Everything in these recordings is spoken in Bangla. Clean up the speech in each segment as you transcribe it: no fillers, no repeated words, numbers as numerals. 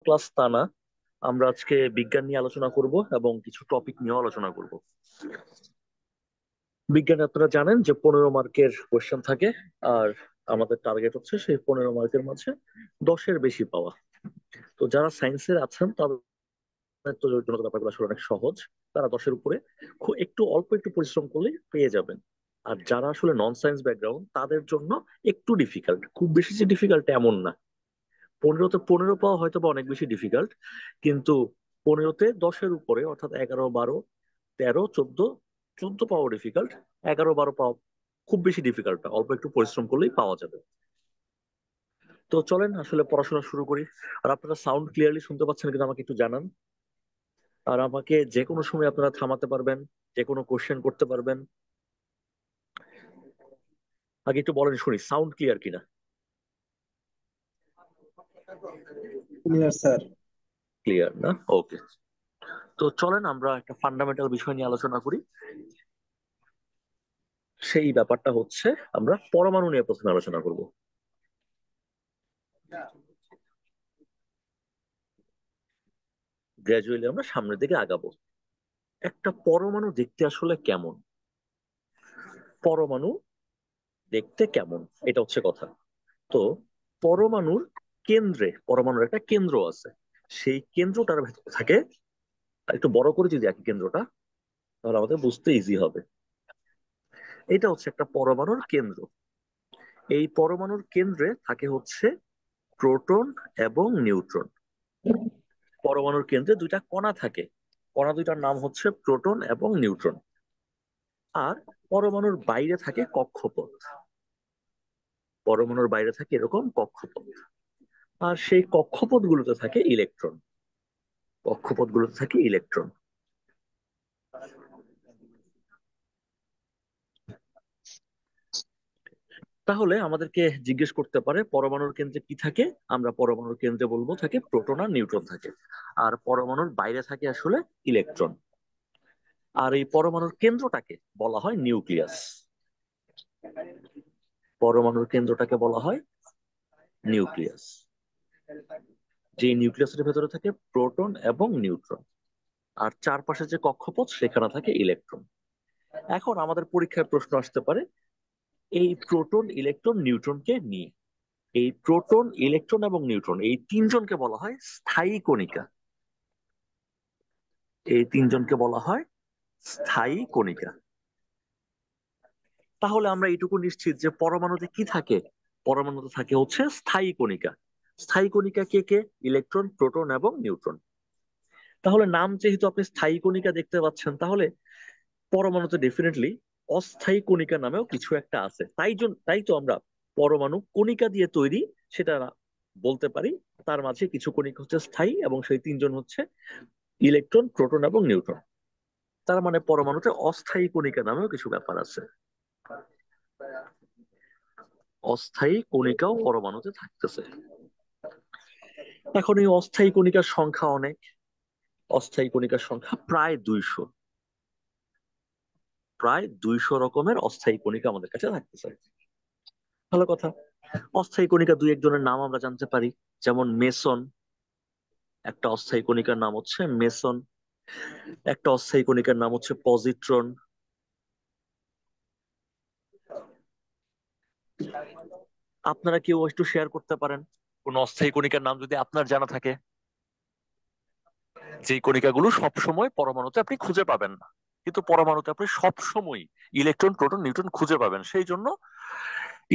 ক্লাস তা না, আমরা আজকে বিজ্ঞান নিয়ে আলোচনা করব এবং কিছু টপিক নিয়ে আলোচনা করব। বিজ্ঞানে আপনারা জানেন যে 15 মার্কের কোশ্চেন থাকে, আর আমাদের টার্গেট হচ্ছে সেই 15 মার্কের মাঝে 10-এর বেশি পাওয়া। তো যারা সায়েন্সের আছেন তাদের তো জন্য ব্যাপারগুলো আসলে অনেক সহজ। তারা 10-এর উপরে খুব একটু অল্প একটু পরিশ্রম করলে পেয়ে যাবেন। আর যারা আসলে নন সায়েন্স ব্যাকগ্রাউন্ড তাদের জন্য একটু ডিফিকাল্ট, খুব বেশি যে ডিফিকাল্ট এমন না। 15-তে 15 পাওয়া হয়তো বা অনেক বেশি ডিফিকাল্ট, কিন্তু 15-তে 10-এর উপরে অর্থাৎ 11, 12, 13, 14, 14 পাওয়া ডিফিকাল্ট, 11, 12 পাওয়া খুব বেশি ডিফিকাল্ট না, অল্প একটু পরিশ্রম করলেই পাওয়া যাবে। তো চলেন আসলে পড়াশোনা শুরু করি। আর আপনারা সাউন্ড ক্লিয়ারলি শুনতে পাচ্ছেন কিনা আমাকে একটু জানান। আর আমাকে যে কোনো সময় আপনারা থামাতে পারবেন, যে কোনো কোশ্চেন করতে পারবেন। আগে একটু বলেন শুনি সাউন্ড ক্লিয়ার কিনা। Clear sir. ক্লিয়ার না? ওকে। তো চলেন আমরা একটা ফান্ডামেন্টাল বিষয় নিয়ে আলোচনা করি। সেই ব্যাপারটা হচ্ছে আমরা পরমাণু নিয়ে প্রথমে আলোচনা করব। গ্র্যাজুয়ালি আমরা সামনের দিকে আগাবো। একটা পরমাণু দেখতে আসলে কেমন, পরমাণু দেখতে কেমন, এটা হচ্ছে কথা। তো পরমাণুর কেন্দ্রে, পরমাণুর একটা কেন্দ্র আছে, সেই কেন্দ্রটার ভেতরে থাকে, একটু বড় করে যদি একই কেন্দ্রটা, তাহলে আমাদের বুঝতে ইজি হবে। এটা হচ্ছে একটা পরমাণুর কেন্দ্র। এই পরমাণুর কেন্দ্রে থাকে হচ্ছে প্রোটন এবং নিউট্রন। পরমাণুর কেন্দ্রে দুইটা কণা থাকে, কণা দুইটার নাম হচ্ছে প্রোটন এবং নিউট্রন। আর পরমাণুর বাইরে থাকে কক্ষপথ, পরমাণুর বাইরে থাকে এরকম কক্ষপথ। আর সেই কক্ষপথ গুলোতে থাকে ইলেকট্রন, কক্ষপথ গুলোতে থাকে ইলেকট্রন। তাহলে আমাদেরকে জিজ্ঞেস করতে পারে পরমাণুর কেন্দ্রে কি থাকে। আমরা পরমাণুর কেন্দ্রে বলবো থাকে প্রোটন আর নিউট্রন থাকে, আর পরমাণুর বাইরে থাকে আসলে ইলেকট্রন। আর এই পরমাণুর কেন্দ্রটাকে বলা হয় নিউক্লিয়াস। পরমাণুর কেন্দ্রটাকে বলা হয় নিউক্লিয়াস, যে নিউক্লিয়াসের ভেতরে থাকে প্রোটন এবং নিউট্রন। আর চারপাশে যে কক্ষপথ সেখানে থাকে ইলেকট্রন। এখন আমাদের পরীক্ষায় প্রশ্ন আসতে পারে এই প্রোটন, ইলেকট্রন, নিউট্রনকে নিয়ে। এই প্রোটন, ইলেকট্রন এবং নিউট্রন এই তিনজনকে বলা হয় স্থায়ী কণিকা। এই তিনজনকে বলা হয় স্থায়ী কণিকা। তাহলে আমরা এইটুকু নিশ্চিত যে পরমাণুতে কি থাকে, পরমাণুতে থাকে হচ্ছে স্থায়ী কণিকা। স্থায়ী কণিকা কে কে? ইলেকট্রন, প্রোটন এবং নিউট্রন। তাহলে নাম যেহেতু আপনি স্থায়ী কণিকা দেখতে পাচ্ছেন, তাহলে পরমাণুতে ডেফিনেটলি অস্থায়ী কণিকা নামেও কিছু একটা আছে। তাই তো আমরা পরমাণু কণিকা দিয়ে তৈরি সেটা বলতে পারি। তার মাঝে কিছু কণিকা হচ্ছে স্থায়ী এবং সেই তিনজন হচ্ছে ইলেকট্রন, প্রোটন এবং নিউট্রন। তার মানে পরমাণুতে অস্থায়ী কণিকা নামেও কিছু ব্যাপার আছে। অস্থায়ী কণিকাও পরমাণুতে থাকতেছে। এখন এই অস্থায়ী কণিকার সংখ্যা অনেক। অস্থায়ী কণিকার সংখ্যা প্রায় 200, প্রায় 200 রকমের অস্থায়ী কণিকা আমাদের কাছে থাকতেছে। ভালো কথা। অস্থায়ী কণিকা দুই একজনের নাম আমরা জানতে পারি, যেমন মেসন। একটা অস্থায়ী কণিকার নাম হচ্ছে মেসন। একটা অস্থায়ী কণিকার নাম হচ্ছে পজিট্রন। আপনারা কেউ একটু শেয়ার করতে পারেন কোন অস্থায়ী কণিকার নাম যদি আপনার জানা থাকে, যে কণিকাগুলো সব সময় পরমাণুতে আপনি খুঁজে পাবেন না, কিন্তু পরমাণুতে আপনি সব সময় ইলেকট্রন, প্রোটন, নিউট্রন খুঁজে পাবেন। সেই জন্য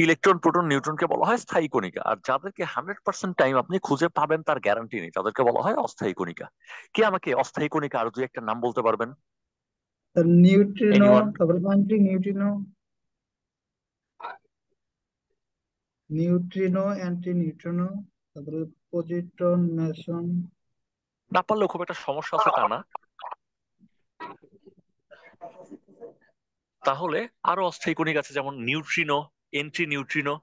ইলেকট্রন, প্রোটন, নিউট্রনকে বলা হয় স্থায়ী কণিকা। আর যাদেরকে 100% টাইম আপনি খুঁজে পাবেন তার গ্যারান্টি নেই, তাদেরকে বলা হয় অস্থায়ী কণিকা। কে আমাকে অস্থায়ী কণিকা আরো দুই একটা নাম বলতে পারবেন? Neutrino, anyone? তারপরে anti neutrino, neutrino anti neutrino, তারপরে পজিট্রন, মেসন। না পারলেও খুব একটা সমস্যা আছে তা না। তাহলে আরো অস্থায়ী কণিকা আছে, যেমন নিউট্রিনো, এন্টি নিউট্রিনো,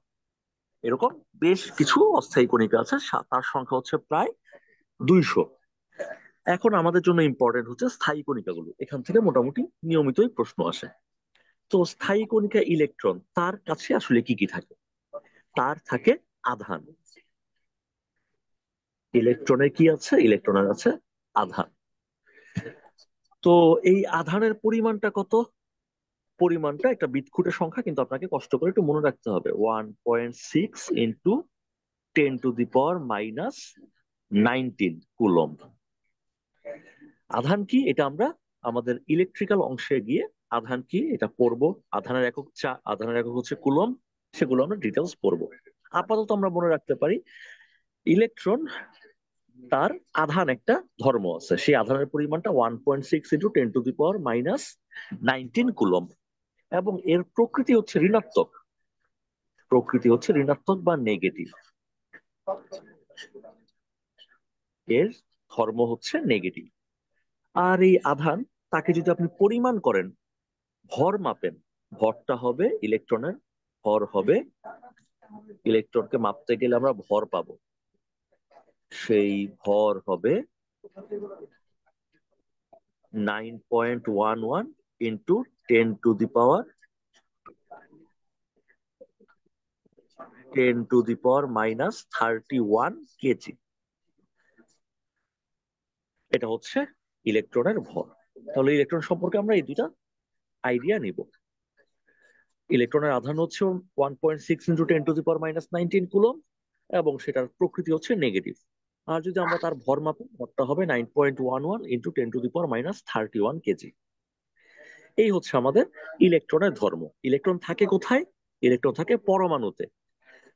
এরকম বেশ কিছু অস্থায়ী কণিকা আছে। তার সংখ্যা হচ্ছে প্রায় 200। এখন আমাদের জন্য ইম্পর্টেন্ট হচ্ছে স্থায়ী কণিকাগুলো। এখান থেকে মোটামুটি নিয়মিতই প্রশ্ন আসে। তো স্থায়ী কণিকা ইলেকট্রন, তার কাছে আসলে কি কি থাকে? তার থাকে আধান। ইলেকট্রনের কি আছে? ইলেকট্রনের আছে আধান। তো এই আধানের পরিমাণটা কত? পরিমাণটা একটা বিটখুটে সংখ্যা, কিন্তু আপনাকে কষ্ট করে একটু মনে রাখতে হবে। 1.6 ইন্টু 10⁻⁻19 কুলম্ব। আধান কি এটা আমরা আমাদের ইলেকট্রিক্যাল অংশে গিয়ে আধান কি এটা পড়বো। আধানের একক আধানের একক হচ্ছে কুলম্ব, সেগুলো আমরা ডিটেলস পড়বো। আপাতত আমরা মনে রাখতে পারি ইলেকট্রন, তার আধান একটা ধর্ম আছে, সেই আধানের পরিমাণটা 1.6 ইন্টু 10⁻⁻19 কুলম্ব, এবং এর প্রকৃতি হচ্ছে ঋণাত্মক। প্রকৃতি হচ্ছে ঋণাত্মক বা নেগেটিভ। এর ধর্ম হচ্ছে নেগেটিভ। আর এই আধান, তাকে যদি আপনি পরিমাণ করেন, ভর মাপেন, ভরটা হবে ইলেকট্রনের ভর হবে, ইলেকট্রনকে মাপতে গেলে আমরা ভর পাবো, সেই ভর হবে 9.11 ইন্টু 10⁻⁻31 কেজি। এটা হচ্ছে ইলেকট্রনের ভর। তাহলে ইলেকট্রন সম্পর্কে আমরা এই দুটা আইডিয়া নিব। ইলেকট্রনের আধান হচ্ছে 1.6 ইন্টু 10⁻⁻19 কুলম্ব, এবং সেটার প্রকৃতি হচ্ছে নেগেটিভ। আর যদি আমরা তার ভর মাপি, ভরটা হবে 9.11 ইন্টু 10⁻31 কেজি। এই হচ্ছে আমাদের ইলেকট্রনের ধর্ম। ইলেকট্রন থাকে কোথায়? ইলেকট্রন থাকে পরমাণুতে।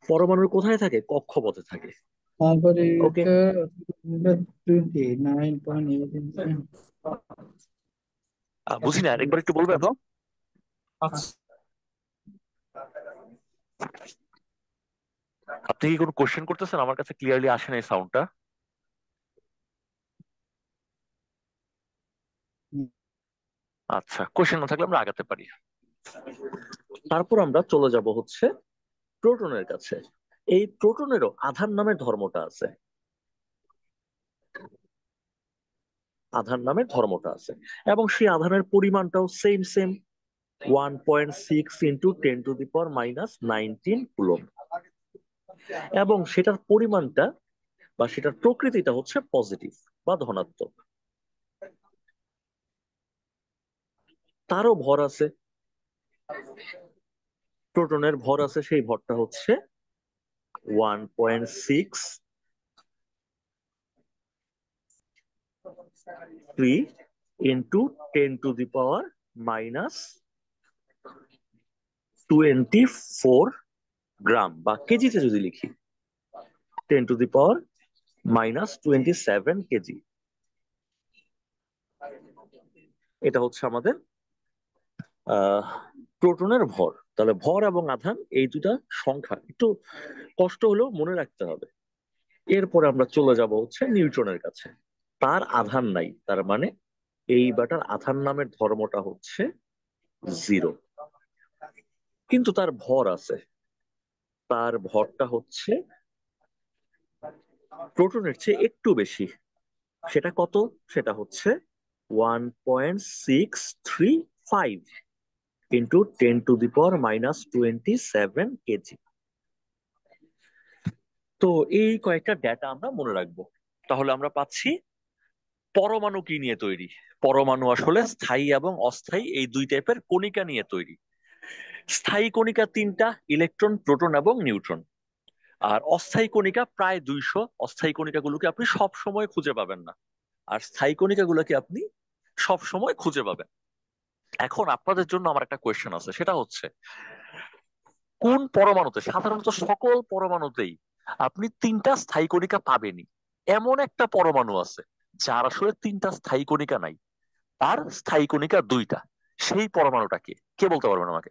পরমাণুর কোথায় থাকে? কক্ষপথে থাকে। তারপরে ওকে, এটা 29.8। বুঝি না, আরেকবার একটু বলবেন? আপনি কি কোনো কোশ্চেন করতেছেন? আমার কাছে ক্লিয়ারলি আসে না এই সাউন্ডটা। আচ্ছা, কোশ্চেন না থাকলে আমরা আগাতে পারি। তারপর আমরা চলে যাব হচ্ছে প্রোটনের কাছে। এই প্রোটনেরও আধান নামের ধর্মটা আছে। আধান নামের ধর্মটা আছে, এবং সেই আধানের পরিমাণটাও সেম সেম, 1.6 ইন্টু 10⁻⁻19 কুলম্ব। এবং সেটার পরিমাণটা বা সেটার প্রকৃতিটা হচ্ছে পজিটিভ বা ধনাত্মক। তারও ভর আছে, প্রোটনের ভর আছে, সেই ভরটা হচ্ছে 1.6 3 ইন্টু 10⁻⁻24 গ্রাম, বা কেজিতে যদি লিখি 10⁻⁻27 কেজি। এটা হচ্ছে আমাদের আহ প্রোটনের ভর। তাহলে ভর এবং আধান এই দুটা সংখ্যা একটু কষ্ট হলেও মনে রাখতে হবে। এরপরে আমরা চলে যাব হচ্ছে নিউট্রনের কাছে। তার আধান নাই, তার মানে এই বাটার আধান নামের ধর্মটা হচ্ছে 0, কিন্তু তার ভর আছে। তার ভরটা হচ্ছে প্রোটনের চেয়ে একটু বেশি। সেটা কত? সেটা হচ্ছে 1.635 ইন্টু 10⁻⁻27 কেজি। তো এই কয়েকটা ডেটা আমরা মনে রাখবো। তাহলে আমরা পাচ্ছি পরমাণু কি নিয়ে তৈরি। পরমাণু আসলে স্থায়ী এবং অস্থায়ী এই দুই টাইপের কণিকা নিয়ে তৈরি। স্থায়ী কণিকা তিনটা: ইলেকট্রন, প্রোটন এবং নিউট্রন। আর অস্থায়ী কণিকা প্রায় 200। অস্থায়ী কণিকাগুলোকে আপনি সব সময় খুঁজে পাবেন না, আর স্থায়ী কণিকাগুলোকে আপনি সব সময় খুঁজে পাবেন। এখন আপনাদের জন্য আমার একটা কোয়েশ্চেন আছে, সেটা হচ্ছে কোন পরমাণুতে, সাধারণত সকল পরমাণুতেই আপনি তিনটা স্থায়ী কণিকা পাবেনই। এমন একটা পরমাণু আছে যার আসলে তিনটা স্থায়ী কণিকা নাই, তার স্থায়ী কণিকা দুইটা। সেই পরমাণুটা কে? কে বলতে পারবেন আমাকে?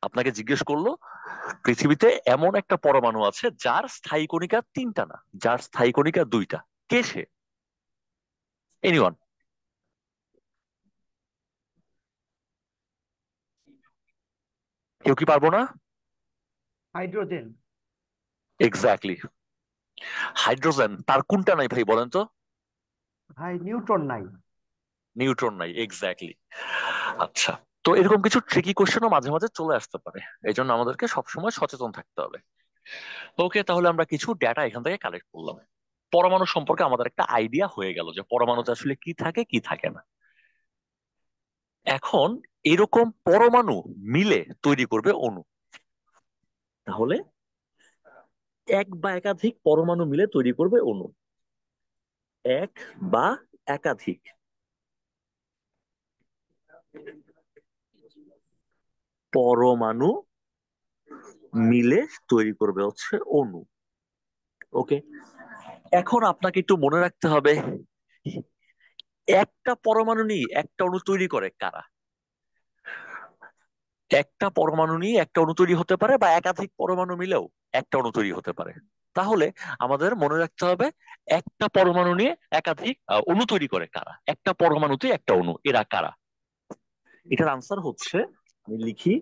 আপনাকে জিজ্ঞেস করলো পৃথিবীতে এমন একটা পরমাণু আছে যার স্থায়ী কণিকা তিনটা না, যার স্থায়ী কণিকা দুইটা। কে সে? এনিওয়ান? কেউ কি পারবো না? হাইড্রোজেন। Exactly, hydrogen. তার কোনটা নাই ভাই বলেন তো? ভাই নিউট্রন নাই। নিউট্রন নাই, এক্স্যাক্টলি। আচ্ছা, তো এরকম কিছু ট্রিকি কোশ্চেনও মাঝে মাঝে চলে আসতে পারে, এই জন্য আমাদেরকে সবসময় সচেতন থাকতে হবে। ওকে, তাহলে আমরা কিছু ডেটা এখান থেকে কালেক্ট করলাম। পরমাণু সম্পর্কে আমাদের একটা আইডিয়া হয়ে গেল যে পরমাণুতে আসলে কি থাকে কি থাকে না। এখন এরকম পরমাণু মিলে তৈরি করবে অণু। তাহলে এক বা একাধিক পরমাণু মিলে তৈরি করবে অণু। এক বা একাধিক পরমাণু মিলে তৈরি করবে হচ্ছে অণু। ওকে, এখন আপনাকে একটু মনে রাখতে হবে, একটা পরমাণু নিয়ে একটা অণু তৈরি করে কারা? একটা পরমাণু নিয়ে একটা অণু তৈরি হতে পারে, বা একাধিক পরমাণু মিলেও একটা অণু তৈরি হতে পারে। তাহলে আমাদের মনে রাখতে হবে, একটা পরমাণু নিয়ে একাধিক অণু তৈরি করে কারা? একটা পরমাণুতে একটা অণু, এরা কারা? এটার আনসার হচ্ছে, আমি লিখি,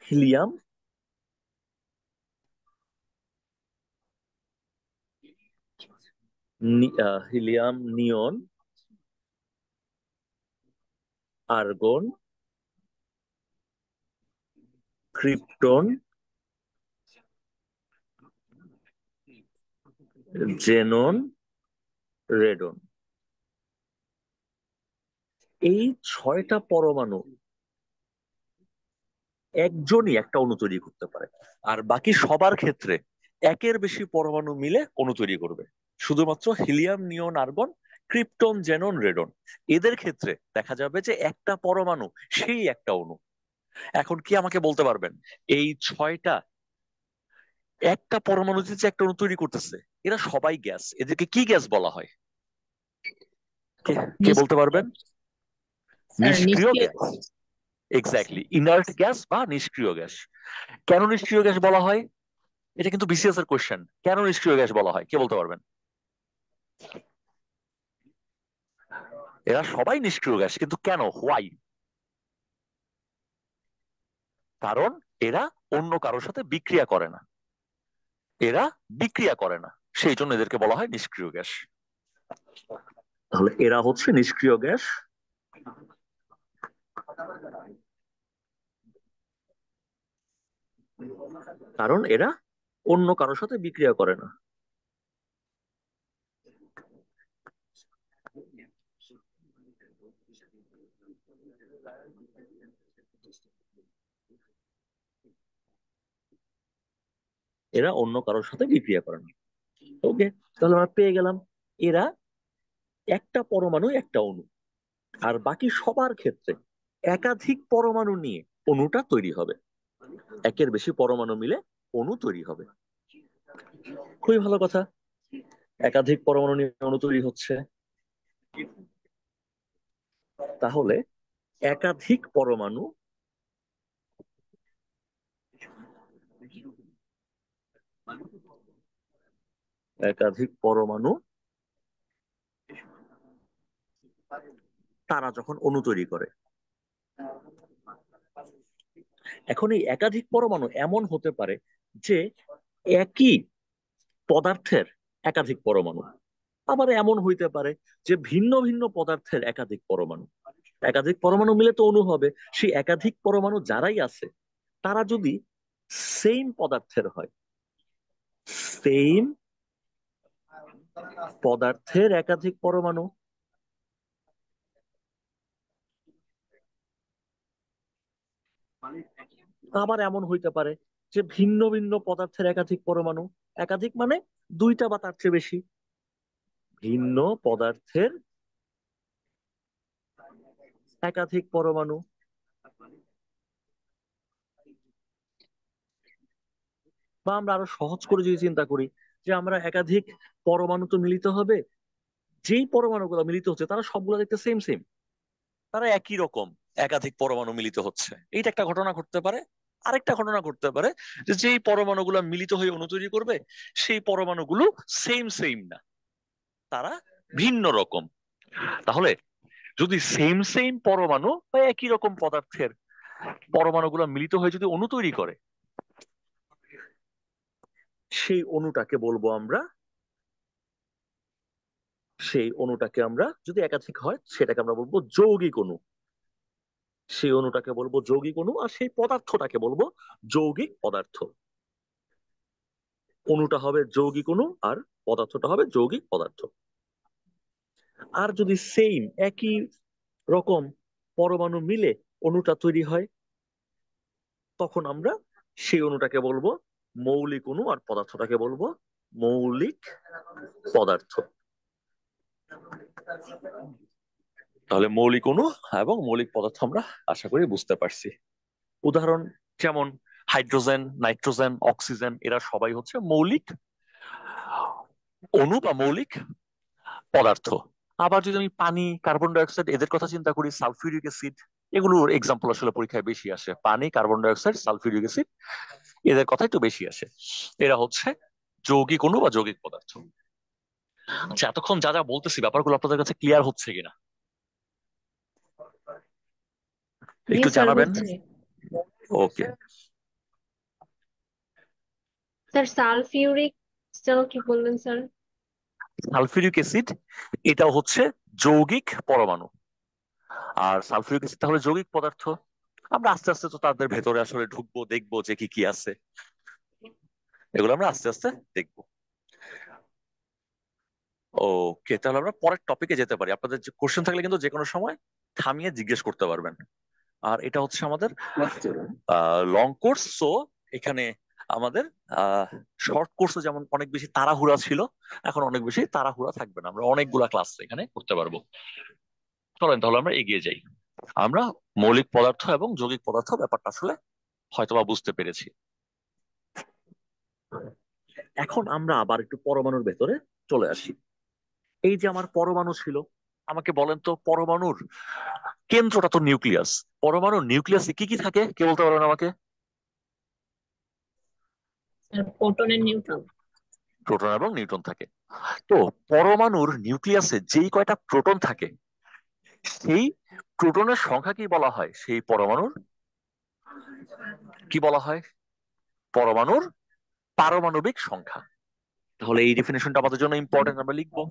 হিলিয়াম, হিলিয়াম, নিয়ন, আর্গন, ক্রিপ্টন, জেনন, রেডন। এই ছয়টা পরমাণু একজনই একটা অণু তৈরি করতে পারে, আর বাকি সবার ক্ষেত্রে একের বেশি পরমাণু মিলে অণু তৈরি করবে। শুধুমাত্র হিলিয়াম, নিয়ন, আর্গন, ক্রিপ্টন, জেনন, রেডন, এদের ক্ষেত্রে দেখা যাবে যে একটা পরমাণু সেই একটা অণু। এখন কি আমাকে বলতে পারবেন, এই ছয়টা একটা পরমাণুতে যে একটা অণু তৈরি করতেছে, এরা সবাই গ্যাস, এদেরকে কি গ্যাস বলা হয়? কে কে বলতে পারবেন? নিষ্ক্রিয় নিষ্ক্রিয়। গ্যাস। এক্স্যাক্টলি, ইনার্ট গ্যাস বা নিষ্ক্রিয় গ্যাস। কেন নিষ্ক্রিয় গ্যাস বলা হয়? এটা কিন্তু বিসিএস এর কোশ্চেন। কেন নিষ্ক্রিয় গ্যাস বলা হয়, কে বলতে পারবেন? এরা সবাই নিষ্ক্রিয় গ্যাস, কিন্তু কেন, হোয়াই? কারণ এরা অন্য কারোর সাথে বিক্রিয়া করে না। এরা বিক্রিয়া করে না, সেই জন্য এদেরকে বলা হয় নিষ্ক্রিয় গ্যাস। তাহলে এরা হচ্ছে নিষ্ক্রিয় গ্যাস, কারণ এরা অন্য কারোর সাথে বিক্রিয়া করে না। এরা অন্য কারোর সাথে বিক্রিয়া করে না। ওকে, তাহলে আমরা পেয়ে গেলাম, এরা একটা পরমাণু একটা অণু, আর বাকি সবার ক্ষেত্রে একাধিক পরমাণু নিয়ে অণুটা তৈরি হবে। একের বেশি পরমাণু মিলে অণু তৈরি হবে। খুবই ভালো কথা, একাধিক পরমাণু নিয়ে অণু তৈরি হচ্ছে। তাহলে একাধিক পরমাণু একাধিক পরমাণু তারা যখন অণু তৈরি করে, এখন এই একাধিক পরমাণু এমন হতে পারে যে একই পদার্থের একাধিক পরমাণু, আবার এমন হইতে পারে যে ভিন্ন ভিন্ন পদার্থের একাধিক পরমাণু। একাধিক পরমাণু মিলে তো অণু হবে। সেই একাধিক পরমাণু যারাই আছে, তারা যদি সেম পদার্থের হয়, সেম পদার্থের একাধিক পরমাণু, আবার এমন হইতে পারে যে ভিন্ন ভিন্ন পদার্থের একাধিক পরমাণু। একাধিক মানে দুইটা বা তার চেয়ে বেশি ভিন্ন পদার্থের একাধিক পরমাণু। বা আমরা আরো সহজ করে যদি চিন্তা করি, যে আমরা একাধিক পরমাণু তো মিলিত হবে, যেই পরমাণুগুলো মিলিত হচ্ছে তারা সবগুলো দেখতে সেম সেম, তারা একই রকম, একাধিক পরমাণু মিলিত হচ্ছে, এইটা একটা ঘটনা ঘটতে পারে। আরেকটা ঘটনা ঘটতে পারে যে যেই পরমাণুগুলো মিলিত হয়ে অণু তৈরি করবে, সেই পরমাণুগুলো সেম সেম না, তারা ভিন্ন রকম। তাহলে যদি সেম সেম পরমাণু বা একই রকম পদার্থের পরমাণুগুলো মিলিত হয়ে যদি অণু তৈরি করে, সেই অণুটাকে বলবো আমরা, সেই অণুটাকে আমরা, যদি একাধিক হয় সেটাকে আমরা বলবো যৌগিক অণু। সেই অণুটাকে বলবো যৌগিক অণু, আর সেই পদার্থটাকে বলবো যৌগিক পদার্থ। অণুটা হবে যৌগিক অণু আর পদার্থটা হবে যৌগিক পদার্থ। আর যদি সেম একই রকম পরমাণু মিলে অণুটা তৈরি হয়, তখন আমরা সেই অণুটাকে বলবো মৌলিক অণু, আর পদার্থটাকে বলবো মৌলিক পদার্থ। তাহলে মৌলিক অণু এবং মৌলিক পদার্থ আমরা আশা করি বুঝতে পারছি। উদাহরণ যেমন হাইড্রোজেন, নাইট্রোজেন, অক্সিজেন, এরা সবাই হচ্ছে মৌলিক অণু বা মৌলিক পদার্থ। আবার যদি আমি পানি, কার্বন ডাই অক্সাইড এদের কথা চিন্তা করি, সালফিউরিক অ্যাসিড, এগুলোর এক্সাম্পল আসলে পরীক্ষায় বেশি আসে। পানি, carbon die oxide, sulphuric acid, এদের কথা একটু বেশি আসে। এরা হচ্ছে যৌগিক অণু বা যৌগিক পদার্থ। আচ্ছা, এতক্ষণ যা যা বলতেছি ব্যাপারগুলো আপনাদের কাছে ক্লিয়ার হচ্ছে কিনা জি একটু স্যার, জানাবেন। হচ্ছে। ওকে। স্যার সালফিউরিক কি বললেন স্যার? সালফিউরিক অ্যাসিড এটাও হচ্ছে যৌগিক পরমাণু, আর সালফিউরিক অ্যাসিড তাহলে যৌগিক পদার্থ। আমরা আস্তে আস্তে তো তাদের ভেতরে আসলে ঢুকবো, দেখবো যে কি কি আছে, এগুলো আমরা আস্তে আস্তে দেখবো। ওকে, তাহলে আমরা পরের টপিকে যেতে পারি। আপনাদের যে কোশ্চেন থাকলে কিন্তু যে কোনো সময় থামিয়ে জিজ্ঞেস করতে পারবেন। আর এটা হচ্ছে আমাদের লং কোর্স, সো এখানে আমাদের শর্ট কোর্সে যেমন অনেক বেশি তাড়াহুড়া ছিল, এখন অনেক বেশি তাড়াহুড়া থাকবে না, আমরা অনেকগুলা ক্লাস এখানে করতে পারবো। চলেন তাহলে আমরা এগিয়ে যাই। আমরা মৌলিক পদার্থ এবং যৌগিক পদার্থ ব্যাপারটা আসলে হয়তোবা বুঝতে পেরেছি। এখন আমরা আবার একটু পরমাণুর ভেতরে চলে আসি। এই যে আমার পরমাণু ছিল, আমাকে বলেন তো পরমাণুর কেন্দ্রটা তো নিউক্লিয়াস। পরমাণুর নিউক্লিয়াসে কি কি থাকে কে বলতে পারবেন আমাকে? স্যার প্রোটনের নিউট্রন। প্রোটন এবং নিউট্রন থাকে। তো পরমাণুর নিউক্লিয়াসে যেই কয়টা প্রোটন থাকে, সেই প্রোটনের সংখ্যা কি বলা হয়? সেই পরমাণুর কি বলা হয়? পরমাণুর পারমাণবিক সংখ্যা। তাহলে এই ডেফিনেশনটা আমাদের জন্য ইম্পর্টেন্ট, আমরা লিখবো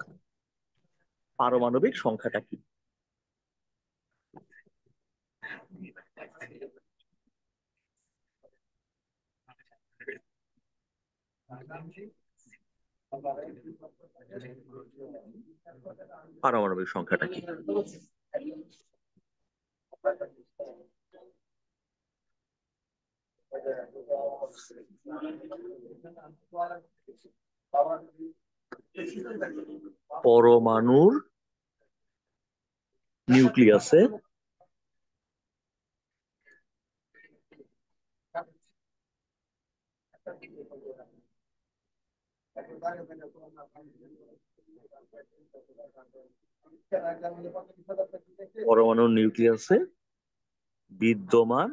পারমাণবিক সংখ্যাটা কি। পারমাণবিক সংখ্যাটা কি? পরমাণুর নিউক্লিয়াসে পরমাণুর নিউক্লিয়াসে বিদ্যমান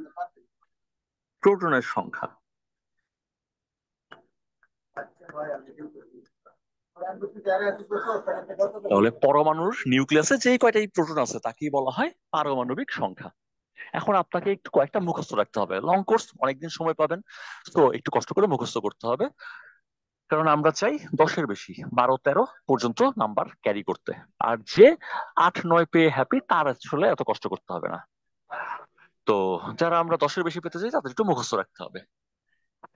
প্রোটনের সংখ্যা। তাহলে পরমাণুর নিউক্লিয়াসে যে কয়টাই প্রোটন আছে তাকেই বলা হয় পারমাণবিক সংখ্যা। এখন আপনাকে একটু কয়েকটা মুখস্থ রাখতে হবে, লং কোর্স অনেকদিন সময় পাবেন, তো একটু কষ্ট করে মুখস্থ করতে হবে, কারণ আমরা চাই 10-এর বেশি, 12-13 পর্যন্ত নাম্বার ক্যারি করতে। আর যে 8-9 পেয়ে হ্যাপি, তার আসলে এত কষ্ট করতে হবে না। তো যারা আমরা 10-এর বেশি পেতে চাই তাদের একটু মুখস্থ রাখতে হবে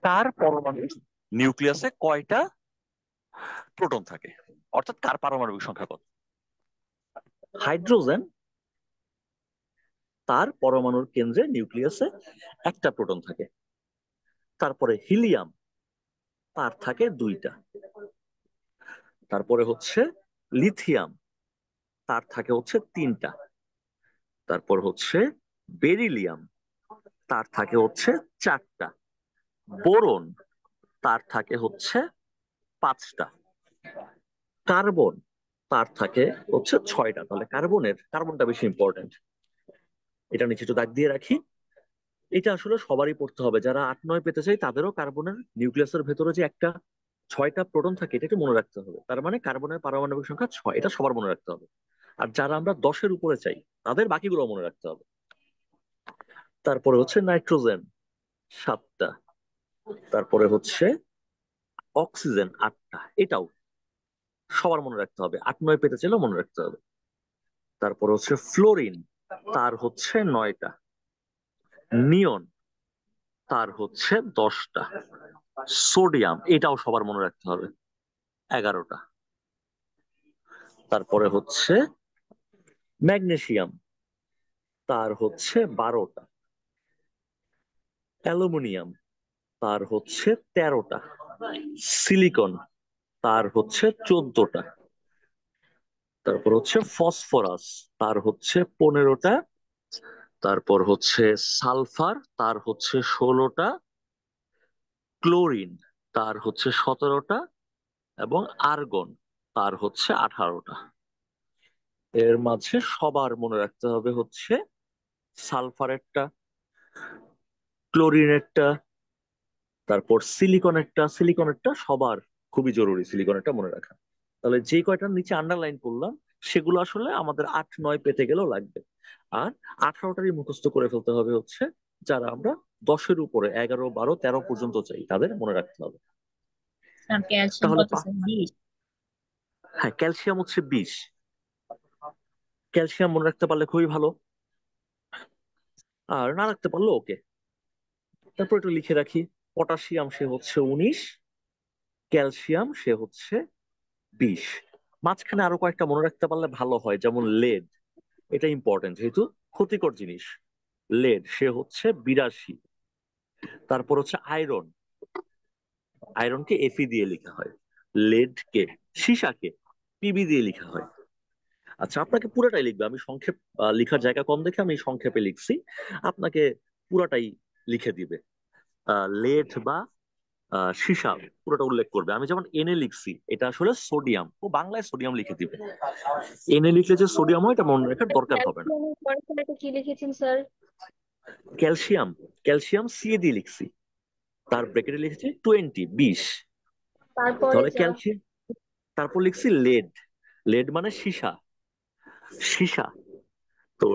কার পরমাণুর নিউক্লিয়াসে কয়টা প্রোটন থাকে, অর্থাৎ কার পারমাণবিক সংখ্যা কত। হাইড্রোজেন, তার পরমাণুর কেন্দ্রে নিউক্লিয়াসে একটা প্রোটন থাকে। তারপরে হিলিয়াম, তার থাকে 2টা। তারপরে হচ্ছে লিথিয়াম, তার থাকে হচ্ছে 3টা। তারপর হচ্ছে বেরিলিয়াম, তার থাকে হচ্ছে 4টা। বোরন, তার থাকে হচ্ছে 5টা। কার্বন, তার থাকে হচ্ছে 6টা। তাহলে কার্বনটা বেশি ইম্পর্টেন্ট, এটা নিচে একটু দাগ দিয়ে রাখি। এটা আসলে সবারই পড়তে হবে, যারা 8-9 পেতে চাই তাদেরও কার্বনের নিউক্লিয়াসের ভেতরে যে একটা 6টা প্রোটন থাকে এটা একটু মনে রাখতে হবে। তার মানে কার্বনের পারমাণবিক সংখ্যা 6, এটা সবার মনে রাখতে হবে। আর যারা আমরা 10-এর উপরে চাই তাদের বাকিগুলো মনে রাখতে হবে। তারপরে হচ্ছে নাইট্রোজেন 7টা। তারপরে হচ্ছে অক্সিজেন 8টা, এটাও সবার মনে রাখতে হবে, 8-9 পেতে চাইলেও মনে রাখতে হবে। তারপর হচ্ছে ফ্লোরিন, তার হচ্ছে 9টা। নিয়ন, তার হচ্ছে 10টা। সোডিয়াম, এটাও সবার মনে রাখতে হবে, 11টা। তারপরে হচ্ছে ম্যাগনেসিয়াম, তার হচ্ছে 12টা। অ্যালুমিনিয়াম, তার হচ্ছে 13টা। সিলিকন, তার হচ্ছে 14টা। তারপর হচ্ছে ফসফরাস, তার হচ্ছে 15টা। তারপর হচ্ছে সালফার, তার হচ্ছে 16টা। ক্লোরিন, তার হচ্ছে 17টা। এবং আর্গন, তার হচ্ছে 18টা। এর মাঝে সবার মনে রাখতে হবে হচ্ছে সালফারেরটা, ক্লোরিনেরটা, তারপর সিলিকনেরটা সবার খুবই জরুরি, সিলিকনেরটা মনে রাখা। তাহলে যে কয়টার নিচে আন্ডারলাইন করলাম সেগুলো আসলে আমাদের 8 9 পেতে গেলেও লাগবে। আর 18টারই মুখস্থ করে ফেলতে হবে হচ্ছে যারা আমরা 10-এর উপরে 11 12 13 পর্যন্ত চাই তাদের মনে রাখতে হবে। স্যার ক্যালসিয়াম তাহলে কত স্যার? 20? হ্যাঁ, ক্যালসিয়াম হচ্ছে 20। ক্যালসিয়াম মনে রাখতে পারলে খুবই ভালো, আর না রাখতে পারলে ওকে। তারপর একটু লিখে রাখি, পটাশিয়াম সে হচ্ছে 19, ক্যালসিয়াম সে হচ্ছে 20। মাঝখানে আরো কয়েকটা মনে রাখতে পারলে ভালো হয়, যেমন লেড, এটা ইম্পর্টেন্ট যেহেতু ক্ষতিকর জিনিস। লেড সে হচ্ছে 82। তারপর হচ্ছে আয়রন, আয়রনকে এফি দিয়ে লেখা হয়। লেডকে, সীসাকে পিবি দিয়ে লেখা হয়। আচ্ছা, আপনাকে পুরোটাই লিখবে, আমি সংক্ষেপ লিখার জায়গা কম দেখে আমি সংক্ষেপে লিখছি, আপনাকে পুরাটাই লিখে দিবে। লেড বা সীসা পুরোটা উল্লেখ করবে। আমি যেমন এনে লিখছি, এটা আসলে সোডিয়াম, ও বাংলায় সোডিয়াম লিখে দিবে। এনে লিখলে যে সোডিয়াম হয় এটা মনে রাখার দরকার হবে না। ক্যালসিয়ামের পরে স্যার এটা কি লিখেছেন স্যার? ক্যালসিয়াম, ক্যালসিয়াম সি দিয়ে লিখছি, তার ব্র্যাকেটে লিখেছি 20 20। তারপরে তাহলে যা। ক্যালসিয়াম, তারপর লিখছি লেড, লেড মানে সীসা, সীসা। তো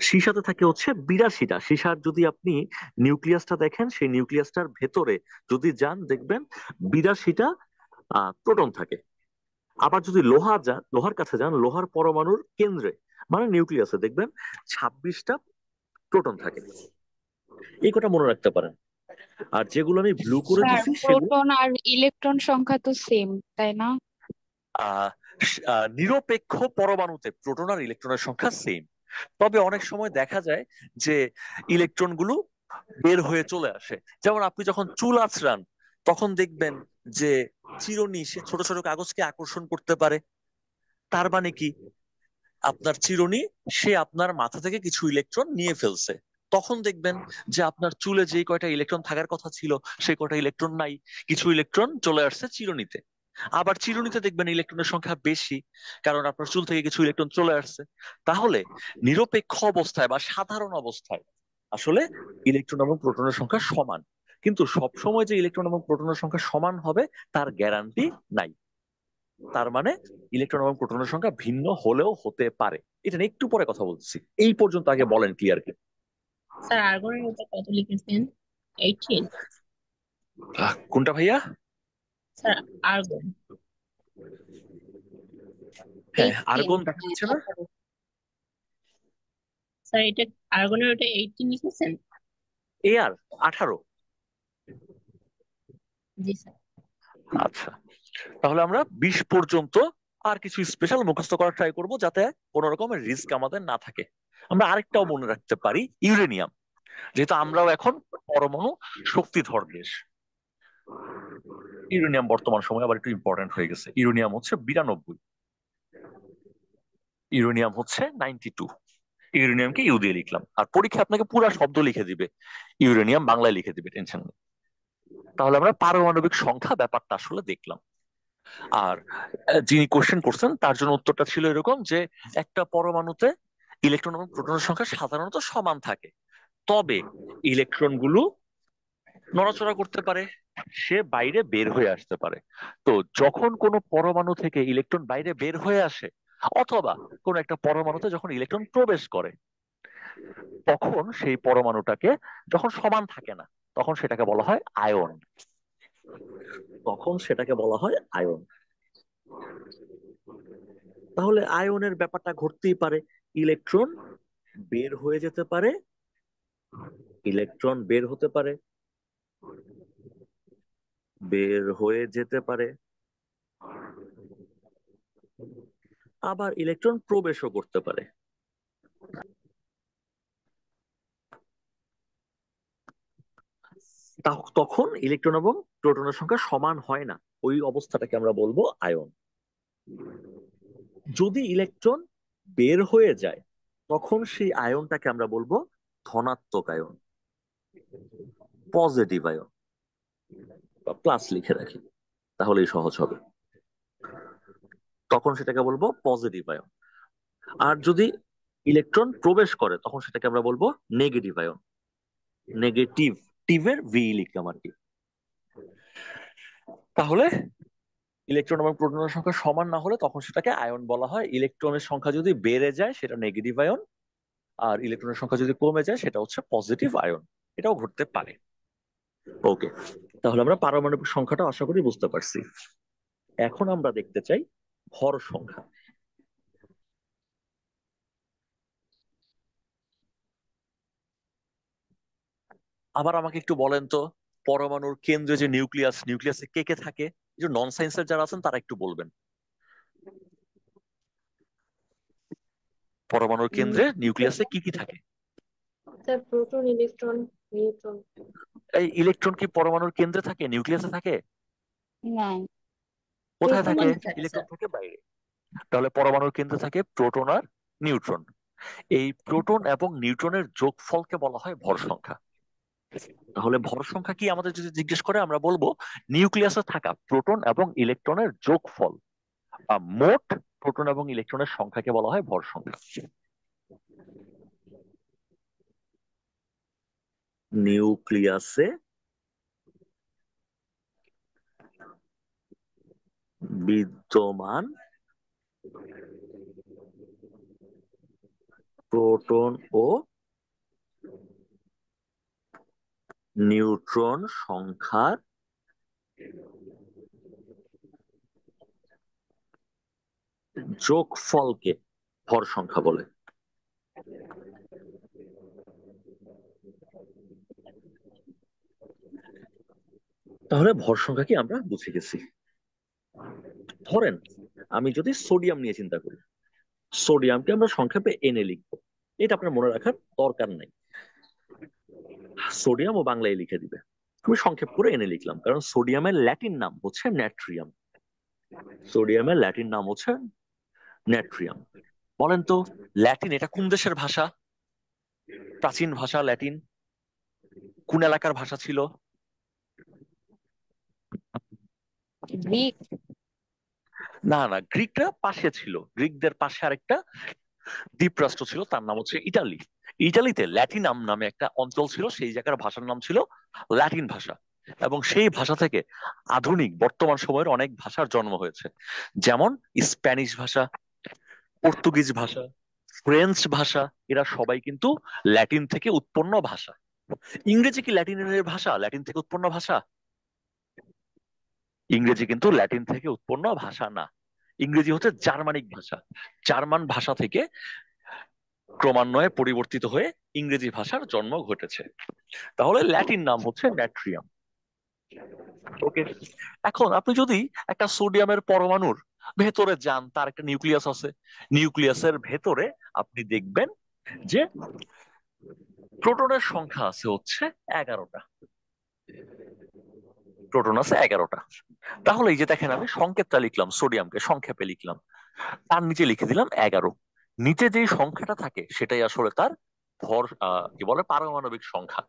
সীসাতে থাকে হচ্ছে 82টা। সীসার যদি আপনি নিউক্লিয়াসটা দেখেন, সেই নিউক্লিয়াসটার ভেতরে যদি যান দেখবেন 82টা প্রোটন থাকে। আবার যদি লোহার কাছে যান, লোহার পরমাণুর কেন্দ্রে মানে নিউক্লিয়াসে দেখবেন 26টা প্রোটন থাকে। এই কথা মনে রাখতে পারেন। আর যেগুলো আমি ব্লু করে স্যার দিছি সেগুলো প্রোটন আর ইলেকট্রন সংখ্যা তো সেম তাই না? আহ নিরপেক্ষ পরমাণুতে প্রোটন আর ইলেকট্রনের সংখ্যা সেম। তবে অনেক সময় দেখা যায় যে ইলেকট্রন গুলো বের হয়ে চলে আসে। যেমন আপনি যখন চুল আঁচড়ান তখন দেখবেন যে চিরুনি সে ছোট ছোট কাগজকে আকর্ষণ করতে পারে। তার মানে কি, আপনার চিরুনি সে আপনার মাথা থেকে কিছু ইলেকট্রন নিয়ে ফেলছে। তখন দেখবেন যে আপনার চুলে যে কয়টা ইলেকট্রন থাকার কথা ছিল সেই কয়টা ইলেকট্রন নাই, কিছু ইলেকট্রন চলে আসছে চিরুনিতে। আবার চিরুনিতে দেখবেন ইলেকট্রনের সংখ্যা বেশি, কারণ আপনার চুল থেকে কিছু ইলেকট্রন চলে আসছে। তাহলে নিরপেক্ষ অবস্থায় বা সাধারণ অবস্থায় আসলে ইলেকট্রন এবং প্রোটনের সংখ্যা সমান। কিন্তু সব সময় যে ইলেকট্রন এবং প্রোটনের সংখ্যা সমান হবে তার গ্যারান্টি নাই। তার মানে ইলেকট্রন এবং প্রোটনের সংখ্যা ভিন্ন হলেও হতে পারে। এটা নিয়ে একটু পরে কথা বলছি, এই পর্যন্ত আগে বলেন ক্লিয়ার কি। স্যার আর্গনের এটা কত লিখেছেন? 18? কোনটা ভাইয়া? স্যার আর্গন হ্যাঁ, 18। আর্গন দেখা যাচ্ছে না? 18। স্যার এটা আর্গনের ওটা 18 লিখেছেন? এয়ার 18। জি স্যার। আচ্ছা, তাহলে আমরা 20 পর্যন্ত আর কিছু স্পেশাল মুখস্থ করার ট্রাই করব যাতে কোনো রকমের রিস্ক আমাদের না থাকে। আমরা আরেকটাও মনে রাখতে পারি, ইউরেনিয়াম, যেহেতু আমরাও এখন পরমাণু শক্তিধর দেশ। ইউরেনিয়াম বর্তমান সময়ে আবার একটু ইম্পর্টেন্ট হয়ে গেছে। ইউরেনিয়াম হচ্ছে 92, ইউরেনিয়াম হচ্ছে 92। ইউরেনিয়ামকে ইউ দিয়ে লিখলাম, আর পরীক্ষা আপনাকে পুরা শব্দ লিখে দিবে, ইউরেনিয়াম বাংলায় লিখে দিবে, টেনশন নেই। তাহলে আমরা পারমাণবিক সংখ্যা ব্যাপারটা আসলে দেখলাম। আর যিনি কোশ্চেন করছেন তার জন্য উত্তরটা ছিল এরকম যে একটা পরমাণুতে ইলেকট্রন এবং প্রোটনের সংখ্যা সাধারণত সমান থাকে, তবে ইলেকট্রন গুলো নড়াচড়া করতে পারে, সে বাইরে বের হয়ে আসতে পারে। তো যখন কোনো পরমাণু থেকে ইলেকট্রন বাইরে বের হয়ে আসে অথবা কোন একটা পরমাণুতে যখন ইলেকট্রন প্রবেশ করে, তখন সেই পরমাণুটাকে যখন সমান থাকে না তখন সেটাকে বলা হয় আয়ন, তখন সেটাকে বলা হয় আয়ন। তাহলে আয়নের ব্যাপারটা ঘটতেই পারে, ইলেকট্রন বের হয়ে যেতে পারে, ইলেকট্রন বের হতে পারে, বের হয়ে যেতে পারে, আবার ইলেকট্রন প্রবেশও করতে পারে। তখন ইলেকট্রন এবং প্রোটনের সংখ্যা সমান হয় না, ওই অবস্থাটাকে আমরা বলবো আয়ন। যদি ইলেকট্রন বের হয়ে যায় তখন সেই আয়নটাকে আমরা বলবো ধনাত্মক আয়ন, পজিটিভ আয়ন, বা প্লাস লিখে রাখি তাহলেই সহজ হবে। তখন সেটাকে বলবো পজিটিভ আয়ন। আর যদি ইলেকট্রন প্রবেশ করে তখন সেটাকে আমরা বলবো নেগেটিভ আয়ন। নেগেটিভ, টিভের ভি লিখলাম আর কি। তাহলে ইলেকট্রন এবং প্রোটনের সংখ্যা সমান না হলে তখন সেটাকে আয়ন বলা হয়। ইলেকট্রনের সংখ্যা যদি বেড়ে যায় সেটা নেগেটিভ আয়ন, আর ইলেকট্রনের সংখ্যা যদি কমে যায় সেটা হচ্ছে পজিটিভ আয়ন। এটাও ঘটতে পারে। ওকে, তাহলে আমরা পারমাণবিক সংখ্যাটা আশা করি বুঝতে পারছি। এখন আমরা দেখতে চাই ভর সংখ্যা। আবার আমাকে একটু বলেন তো, পরমাণুর কেন্দ্রে যে নিউক্লিয়াস, নিউক্লিয়াসে কে কে থাকে? এই যে নন সায়েন্সের যারা আছেন তারা একটু বলবেন। পরমাণুর কেন্দ্রে নিউক্লিয়াসে কি কি থাকে? Sir, proton, electron, neutron. এই ইলেকট্রন কি পরমাণুর কেন্দ্রে থাকে, নিউক্লিয়াসে থাকে? না, কোথায় থাকে? প্রোটনই থাকে ইলেকট্রন স্যার। থাকে বাইরে। তাহলে পরমাণুর কেন্দ্রে থাকে প্রোটন আর নিউট্রন। এই প্রোটন এবং নিউট্রনের যোগফলকে বলা হয় ভর সংখ্যা। তাহলে ভর সংখ্যা কি আমাদের যদি জিজ্ঞেস করে আমরা বলবো নিউক্লিয়াসে থাকা প্রোটন এবং ইলেকট্রনের যোগফল বা মোট প্রোটন এবং ইলেকট্রনের সংখ্যাকে বলা হয় ভর সংখ্যা। নিউক্লিয়াসে বিদ্যমান প্রোটন ও নিউট্রন সংখ্যার যোগফলকে ভর সংখ্যা বলে। তাহলে ভর সংখ্যা কি আমরা বুঝে গেছি। ধরেন আমি যদি সোডিয়াম নিয়ে চিন্তা করি, সোডিয়ামকে আমরা সংক্ষেপে এনে লিখবো, এটা আপনার মনে রাখার দরকার নাই। সোডিয়াম ও বাংলায় লিখে দিবে, আমি সংক্ষেপ করে এনে লিখলাম, কারণ সোডিয়ামের ল্যাটিন নাম হচ্ছে ন্যাট্রিয়াম। সোডিয়ামের ল্যাটিন নাম হচ্ছে ন্যাট্রিয়াম। বলেন তো, ল্যাটিন এটা কোন দেশের ভাষা? প্রাচীন ভাষা ল্যাটিন কোন এলাকার ভাষা ছিল? গ্রিক। না না, গ্রিকরা পাশে ছিল, গ্রিকদের পাশে আরেকটা দ্বীপরাষ্ট্র ছিল, তার নাম হচ্ছে ইটালি। ইটালিতে ল্যাটিনাম নামে একটা অঞ্চল ছিল, সেই জায়গার ভাষার নাম ছিল ল্যাটিন ভাষা। এবং সেই ভাষা থেকে আধুনিক বর্তমান সময়ের অনেক ভাষার জন্ম হয়েছে, যেমন স্প্যানিশ ভাষা, পর্তুগিজ ভাষা, ফ্রেঞ্চ ভাষা। এরা সবাই কিন্তু ল্যাটিন থেকে উৎপন্ন ভাষা। ইংরেজি কি ল্যাটিনের ভাষা, ল্যাটিন থেকে উৎপন্ন ভাষা? ইংরেজি কিন্তু ল্যাটিন থেকে উৎপন্ন ভাষা না। ইংরেজি হচ্ছে জার্মানিক ভাষা। জার্মান ভাষা থেকে ক্রমান্বয়ে পরিবর্তিত হয়ে ইংরেজি ভাষার জন্ম ঘটেছে। তাহলে ল্যাটিন নাম হচ্ছে ন্যাট্রিয়াম। ওকে, এখন আপনি যদি একটা সোডিয়ামের পরমাণুর ভেতরে যান, তার একটা নিউক্লিয়াস আছে, নিউক্লিয়াসের ভেতরে আপনি দেখবেন যে প্রোটনের সংখ্যা আছে হচ্ছে 11টা। প্রোটন আছে 11টা। তাহলে এই যে দেখেন, আমি সংকেতটা লিখলাম, সোডিয়ামকে সংক্ষেপে লিখলাম, তার নিচে লিখে দিলাম 11। নিচে যে সংখ্যাটা থাকে সেটাই আসলে তার ভর, কি বলে, পারমাণবিক সংখ্যা।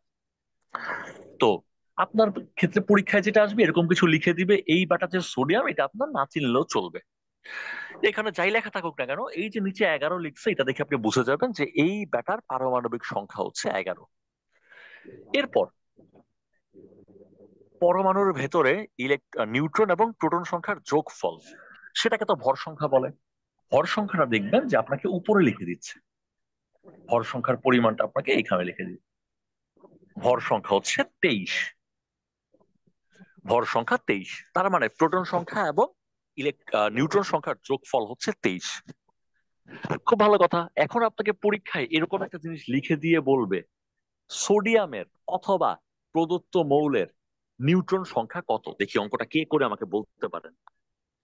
তো আপনার ক্ষেত্রে পরীক্ষায় যেটা আসবে এরকম কিছু লিখে দিবে, এই বাটা যে সোডিয়াম এটা আপনার না চিনলেও চলবে। এখানে যাই লেখা থাকুক না কেন, এই যে নিচে 11 লিখছে এটা দেখে আপনি বুঝে যাবেন যে এই ব্যাটার পারমাণবিক সংখ্যা হচ্ছে 11। এরপর পরমাণুর ভেতরে নিউট্রন এবং প্রোটন সংখ্যার যোগফল, সেটাকে তো ভর সংখ্যা বলে। ভর সংখ্যাটা দেখবেন যে আপনাকে উপরে লিখে দিচ্ছে, ভর সংখ্যার পরিমাণটা আপনাকে এইখানে লিখে দিচ্ছে। ভর সংখ্যা হচ্ছে 23। ভর সংখ্যা 23, তার মানে প্রোটন সংখ্যা এবং নিউট্রন সংখ্যার যোগফল হচ্ছে 23। খুব ভালো কথা। এখন আপনাকে পরীক্ষায় এরকম একটা জিনিস লিখে দিয়ে বলবে সোডিয়ামের অথবা প্রদত্ত মৌলের নিউট্রন সংখ্যা কত? দেখি অঙ্কটা কে করে আমাকে বলতে পারেন।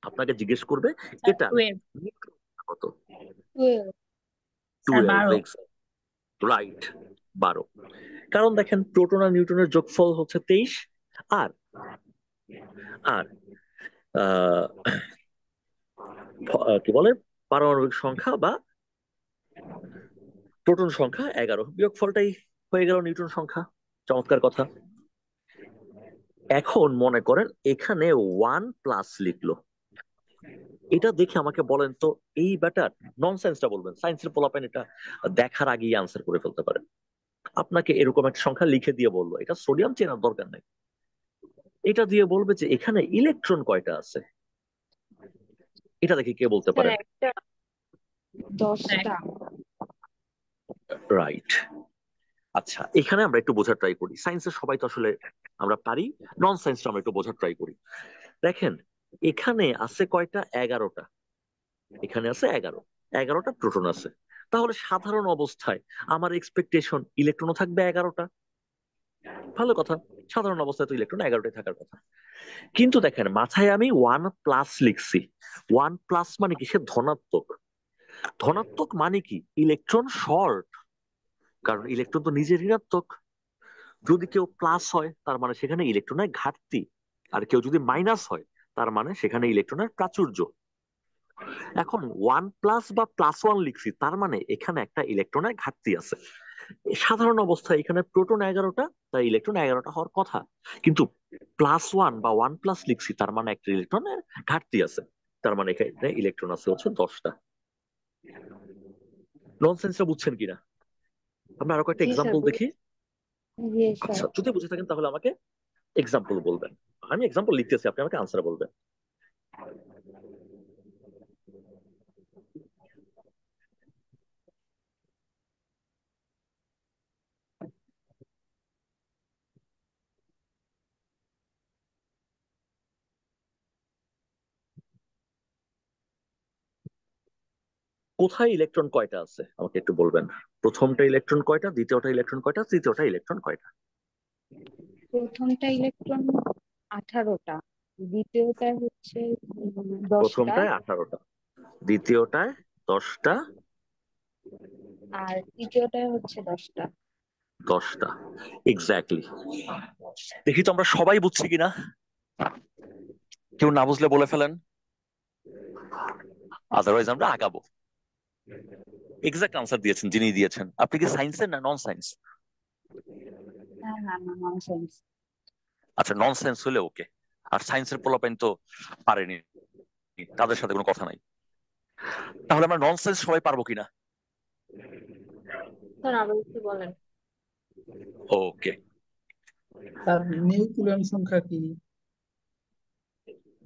আপনাকে জিজ্ঞেস করবে এটা 12 নিউট্রন কত। 12 স্যার 12 12 রাইট, 12। কারণ দেখেন প্রোটন আর নিউট্রনের যোগফল হচ্ছে 23। আর আর আহ, কি বলে পারমাণবিক সংখ্যা বা প্রোটন সংখ্যা 11, বিয়োগফলটাই হয়ে গেল নিউটন সংখ্যা। চমৎকার কথা। এখন মনে করেন এখানে 1+ লিখলো, এটা দেখে আমাকে বলেন তো এই ব্যাটার ননসেন্সটা বলবেন। সায়েন্সের পোলাপাইন এটা দেখার আগেই আনসার করে ফেলতে পারে। আপনাকে এরকম একটা সংখ্যা লিখে দিয়ে বললো এটা সোডিয়াম, চেনার দরকার নেই। এটা দিয়ে বলবে যে এখানে ইলেকট্রন কয়টা আছে, এটা দেখে কে বলতে স্যার পারেন? একটা। 10টা রাইট। আচ্ছা, এখানে আমরা একটু বোঝার ট্রাই করি। সায়েন্সের সবাই তো আসলে আমরা পারি, নন সায়েন্সটা আমরা একটু বোঝার ট্রাই করি। দেখেন এখানে আছে কয়টা? 11টা। এখানে আছে 11টা প্রোটন আছে। তাহলে সাধারণ অবস্থায় আমার এক্সপেকটেশন ইলেকট্রনও থাকবে 11টা। ভালো কথা, সাধারণ অবস্থায় তো ইলেকট্রন 11টাই থাকার কথা। কিন্তু দেখেন মাথায় আমি 1+ লিখছি। 1+ মানে কি? সে ধনাত্মক। ধনাত্মক মানে কি? ইলেকট্রন শর্ট, কারণ ইলেকট্রন তো নিজে ঋণাত্মক। যদি কেউ প্লাস হয় তার মানে সেখানে ইলেকট্রনের ঘাটতি, আর কেউ যদি মাইনাস হয় তার মানে সেখানে ইলেকট্রনের প্রাচুর্য। এখন 1+ বা +1 লিখছি, তার মানে এখানে একটা ইলেকট্রনের ঘাটতি আছে। সাধারণ অবস্থায় এখানে প্রোটন 11টা, তাই ইলেকট্রন 11টা হওয়ার কথা। কিন্তু +1 বা 1+ লিখছি, তার মানে একটা ইলেকট্রনের ঘাটতি আছে। তার মানে এখানে ইলেকট্রন আছে হচ্ছে 10টা। ননসেন্সটা বুঝছেন কিনা? আমরা আরো কয়েকটা জি স্যার এক্সাম্পল দেখি। বুঝেছি। জি স্যার আচ্ছা, যদি বুঝে থাকেন তাহলে আমাকে এক্সাম্পল বলবেন। আমি এক্সাম্পল লিখতেছি, আপনি আমাকে আনসার বলবেন। কোথায় ইলেকট্রন কয়টা আছে আমাকে একটু বলবেন। প্রথমটা ইলেকট্রন কয়টা, দ্বিতীয়টা ইলেকট্রন কয়টা, তৃতীয়টা ইলেকট্রন কয়টা? প্রথমটা ইলেকট্রন 18টা, দ্বিতীয়টা হচ্ছে 10টা, প্রথমটায় 18টা, দ্বিতীয়টায় 10টা, আর তৃতীয়টায় হচ্ছে 10টা। 10টা। এক্স্যাক্টলি। দেখি তো আমরা সবাই বুঝছি কিনা। কেউ না বুঝলে বলে ফেলেন, আদারওয়াইজ আমরা আগাবো। এক্সাক্ট আনসার দিয়েছেন যিনি দিয়েছেন। আপনি কি সায়েন্সের না নন সায়েন্স? না না না, ননসেন্স। আচ্ছা, নন সায়েন্স হলে ওকে। আর সায়েন্সের পোলাপাইন তো পারেনি, তাদের সাথে কোনো কথা নাই। তাহলে আমরা নন সায়েন্স সবাই পারবো কিনা? স্যার আবার একটু বলেন। ওকে। তার নিউক্লিয়ন সংখ্যা কি?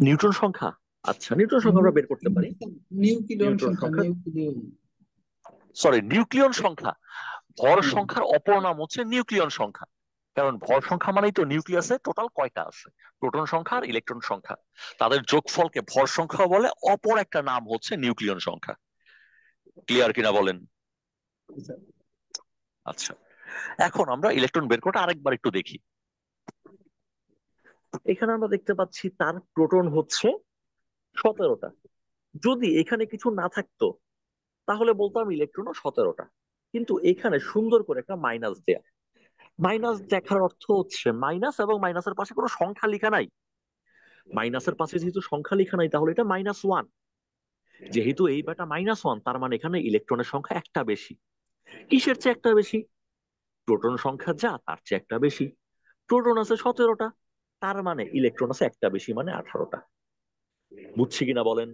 নিউটন সংখ্যা? আচ্ছা, নিউটন সংখ্যা আমরা বের করতে পারি। নিউক্লিয়ন নিউটন সংখ্যা, সংখ্যা, নিউক্লিয়ন। সরি, নিউক্লিয়ন সংখ্যা। ভর সংখ্যার অপর নাম হচ্ছে নিউক্লিয়ন সংখ্যা। কারণ ভর সংখ্যা মানেই তো নিউক্লিয়াসে টোটাল কয়টা আছে, প্রোটন সংখ্যা আর ইলেকট্রন সংখ্যা, তাদের যোগফলকে ভর সংখ্যা বলে। অপর একটা নাম হচ্ছে নিউক্লিয়ন সংখ্যা। ক্লিয়ার কিনা বলেন? আচ্ছা, এখন আমরা ইলেকট্রন বের করতে আরেকবার একটু দেখি। এখানে আমরা দেখতে পাচ্ছি তার প্রোটন হচ্ছে 17টা। যদি এখানে কিছু না থাকতো তাহলে বলতাম ইলেকট্রনও 17টা। কিন্তু এখানে সুন্দর করে একটা মাইনাস দেয়া। মাইনাস দেখার অর্থ হচ্ছে মাইনাস এবং মাইনাসের পাশে কোনো সংখ্যা লেখা নাই। মাইনাসের পাশে যেহেতু সংখ্যা লেখা নাই তাহলে এটা -1। যেহেতু এই বেটা -1, তার মানে এখানে ইলেকট্রনের সংখ্যা একটা বেশি। কিসের চেয়ে একটা বেশি? প্রোটন সংখ্যা যা তার চেয়ে একটা বেশি। প্রোটন আছে 17টা, তার মানে ইলেকট্রন আছে একটা বেশি, মানে 18টা। বুঝছি কিনা বলেন?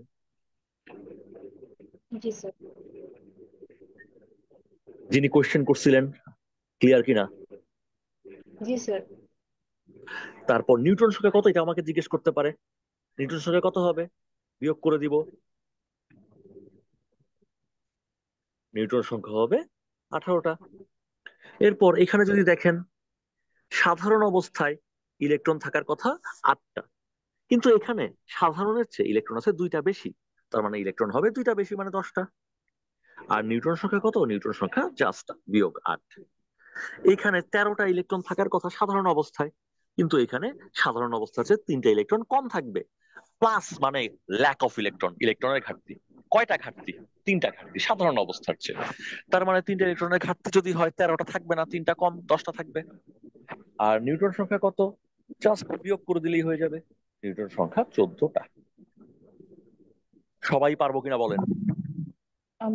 জি স্যার। যিনি কোয়েশ্চেন করছিলেন ক্লিয়ার কিনা? জি স্যার। তারপর নিউটন সংখ্যা কত, এটা আমাকে জিজ্ঞেস করতে পারে। নিউটন সংখ্যা কত হবে? বিয়োগ করে দিব। নিউটন সংখ্যা হবে 18টা। এরপর এখানে যদি দেখেন সাধারণ অবস্থায় ইলেকট্রন থাকার কথা 8টা, কিন্তু এখানে সাধারণের চেয়ে ইলেকট্রন আছে 2টা বেশি। তার মানে ইলেকট্রন হবে 2টা বেশি, মানে 10টা। আর নিউটন সংখ্যা কত? নিউটন সংখ্যা জাস্ট বিয়োগ 8। এখানে 13টা ইলেকট্রন থাকার কথা সাধারণ অবস্থায়, কিন্তু এখানে সাধারণ অবস্থা আছে তিনটা ইলেকট্রন কম থাকবে। প্লাস মানে ল্যাক অফ ইলেকট্রন, ইলেকট্রনের ঘাটতি। কয়টা ঘাটতি? তিনটা ঘাটতি সাধারণ অবস্থার চেয়ে। তার মানে তিনটা ইলেকট্রনের ঘাটতি যদি হয় 13টা থাকবে না, তিনটা কম 10টা থাকবে। আর নিউট্রন সংখ্যা কত? জাস্ট বিয়োগ করে দিলেই হয়ে যাবে। নিউটন সংখ্যা 14টা। সবাই পারবো কিনা বলেন?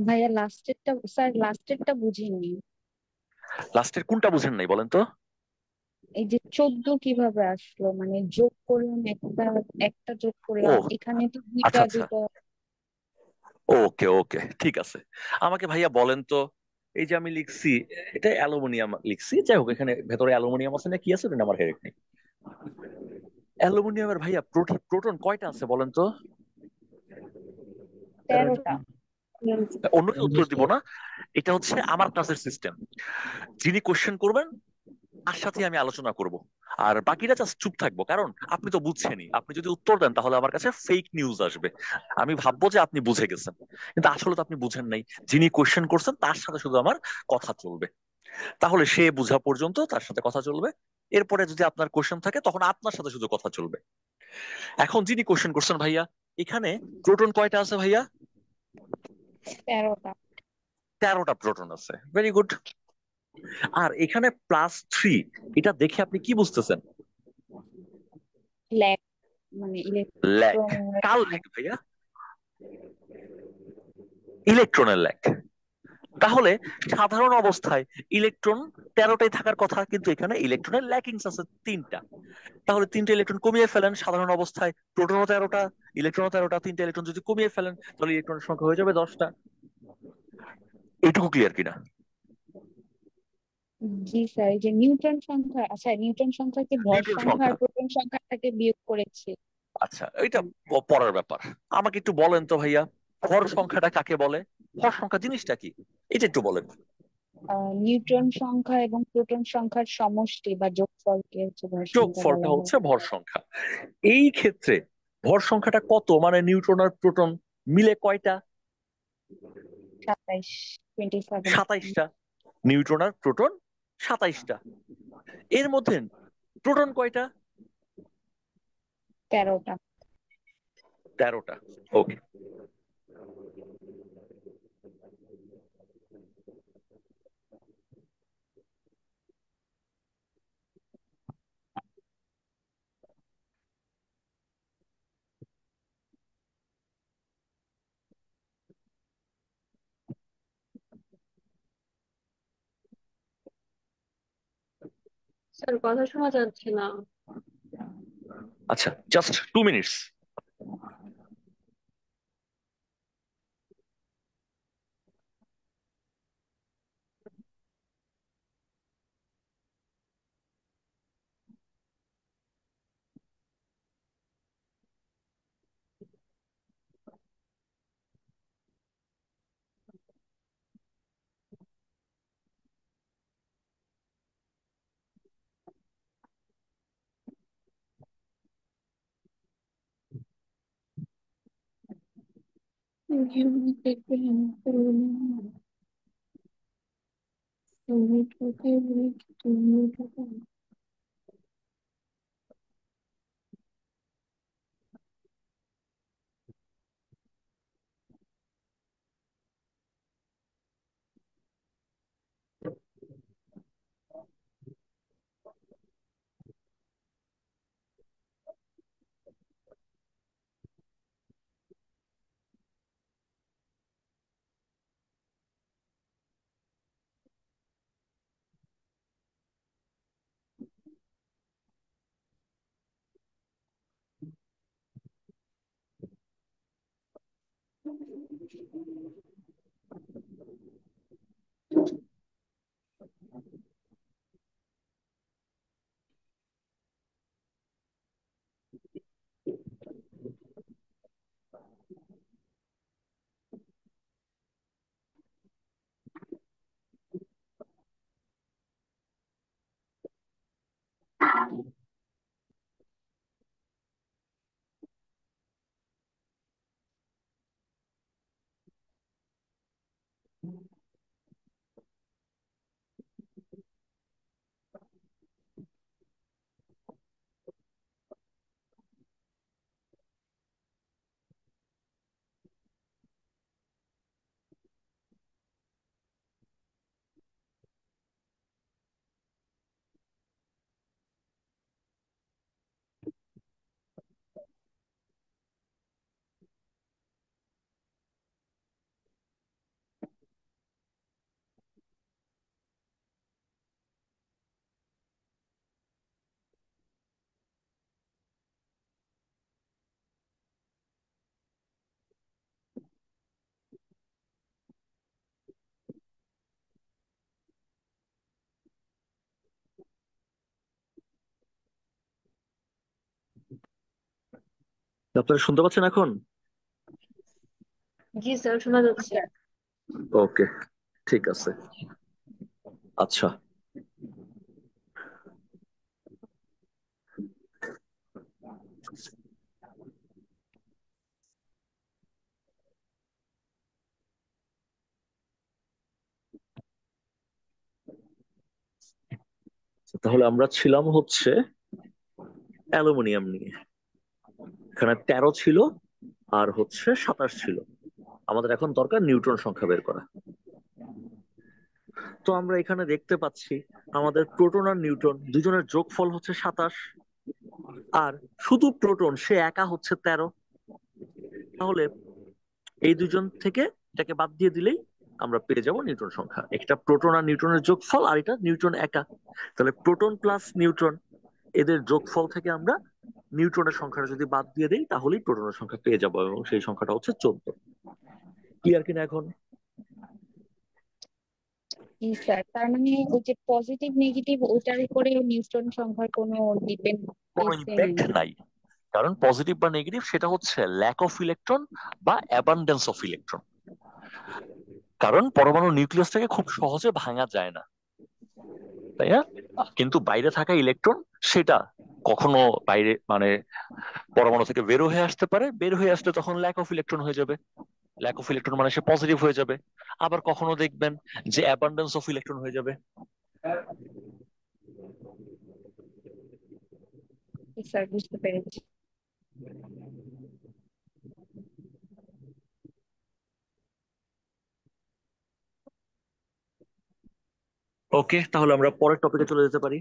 ভাইয়া লাস্টেরটা স্যার, লাস্টেরটা বুঝিনি। লাস্টের কোনটা বুঝেন নাই বলেন তো? এই যে 14 কিভাবে আসলো, মানে যোগ করলাম একটা, একটা যোগ ও করলাম, এখানে তো দুইটা আচ্ছা আচ্ছা, দুইটা। ওকে ওকে, ঠিক আছে। আমাকে ভাইয়া বলেন তো, এই যে আমি লিখছি, এটা অ্যালুমিনিয়াম লিখছি, যাই হোক এখানে ভেতরে অ্যালুমিনিয়াম আছে না কি আছে এটা আমার হেরেক নেই। অ্যালুমিনিয়ামের ভাইয়া প্রোটন কয়টা আছে বলেন তো? 13টা। অন্যকে উত্তর দিব না, এটা হচ্ছে আমার ক্লাসের সিস্টেম। যিনি কোশ্চেন করবেন তার সাথে আমি আলোচনা করব, আর বাকিরা জাস্ট চুপ থাকবো, কারণ আপনি তো বুঝছেনই। আপনি যদি উত্তর দেন তাহলে আমার কাছে ফেক নিউজ আসবে, আমি ভাববো যে আপনি বুঝে গেছেন, কিন্তু আসলে তো আপনি বুঝেন নাই। যিনি কোশ্চেন করছেন তার সাথে শুধু আমার কথা চলবে, তাহলে সে বোঝা পর্যন্ত তার সাথে কথা চলবে। এরপরে যদি আপনার কোশ্চেন থাকে তখন আপনার সাথে শুধু কথা চলবে। এখন যিনি কোশ্চেন করছেন ভাইয়া, এখানে প্রোটন কয়টা আছে ভাইয়া? 13টা। 13টা প্রোটন আছে, ভেরি গুড। আর এখানে +3, এটা দেখে আপনি কি বুঝতেছেন? ল্যাক, মানে ল্যাক। ইলেকট্রন। কার ল্যাক ভাইয়া? ইলেকট্রনের ল্যাক। তাহলে সাধারণ অবস্থায় ইলেকট্রন 13টাই থাকার কথা, কিন্তু এখানে ইলেকট্রনের ল্যাকিংস আছে 3টা। তাহলে 3টে ইলেকট্রন কমিয়ে ফেলেন সাধারণ অবস্থায়, প্রোটনও 13টা, ইলেকট্রনও 13টা, 3টে ইলেকট্রন যদি কমিয়ে ফেলেন তাহলে ইলেকট্রনের সংখ্যা হয়ে যাবে 10টা। এইটুকু ক্লিয়ার কিনা? জি স্যার, এই যে নিউটন সংখ্যা, আচ্ছা নিউটন সংখ্যা কি ভর নিউটন সংখ্যা আর সংখ্যা, প্রোটন সংখ্যা থেকে বিয়োগ করেছে? আচ্ছা এটা পরের ব্যাপার। আমাকে একটু বলেন তো ভাইয়া, ভর সংখ্যাটা কাকে বলে? ভর সংখ্যা জিনিসটা কি, এটা একটু বলেন। নিউটন সংখ্যা এবং প্রোটন সংখ্যার সমষ্টি বা যোগফলকে হচ্ছে ভর সংখ্যা যোগফলটা বলা হয়। হচ্ছে ভর সংখ্যা। এই ক্ষেত্রে ভর সংখ্যাটা কত, মানে নিউট্রন আর প্রোটন মিলে কয়টা? 27, 27। 27টা। নিউট্রন আর প্রোটন 27টা। এর মধ্যে প্রোটন কয়টা? 13টা। 13টা। ওকে। স্যার কথা শোনা যাচ্ছে না। আচ্ছা, জাস্ট 2 মিনিটস। আপনারা শুনতে পাচ্ছেন এখন? জি স্যার, শোনা যাচ্ছে। ওকে, ঠিক আছে। আচ্ছা, তাহলে আমরা ছিলাম হচ্ছে অ্যালুমিনিয়াম নিয়ে। এখানে 13 ছিল আর হচ্ছে 27 ছিল। আমাদের এখন দরকার নিউট্রন সংখ্যা বের করা। তো আমরা এখানে দেখতে পাচ্ছি আমাদের প্রোটন আর নিউট্রন দুজনের যোগফল হচ্ছে 27, আর শুধু প্রোটন সে একা হচ্ছে 13। তাহলে এই দুজন থেকে এটাকে বাদ দিয়ে দিলেই আমরা পেয়ে যাব নিউট্রন সংখ্যা। একটা প্রোটন আর নিউট্রনের যোগফল, আর এটা নিউট্রন একা। তাহলে প্রোটন প্লাস নিউট্রন এদের যোগফল থেকে আমরা নিউট্রনের সংখ্যাটা যদি বাদ দিয়ে দিই তাহলেই প্রোটনের সংখ্যা পেয়ে যাবো, এবং সেই সংখ্যাটা হচ্ছে 14। ক্লিয়ার কিনা এখন? জি স্যার, তার মানে ওই যে পজিটিভ নেগেটিভ ওইটার উপরে নিউট্রন সংখ্যার কোনো কোনো ডিপেন্ডেন্সি নেই। ইম্প্যাক্ট নাই, কারণ পজিটিভ বা নেগেটিভ সেটা হচ্ছে ল্যাক অফ ইলেকট্রন বা অ্যাবান্ডেন্স অফ ইলেকট্রন। কারণ পরমাণু নিউক্লিয়াসটাকে খুব সহজে ভাঙা যায় না, তাই না? কিন্তু বাইরে থাকা ইলেকট্রন সেটা কখনো বাইরে মানে পরমাণু থেকে বের হয়ে আসতে পারে, বের হয়ে আসলে তখন ল্যাক অফ ইলেকট্রন হয়ে যাবে। ল্যাক অফ ইলেকট্রন মানে সে পজিটিভ হয়ে যাবে। আবার কখনো দেখবেন যে অ্যাবান্ডেন্স অফ ইলেকট্রন হয়ে যাবে। জি স্যার, বুঝতে পেরেছি। ওকে, তাহলে আমরা পরের টপিকে চলে যেতে পারি।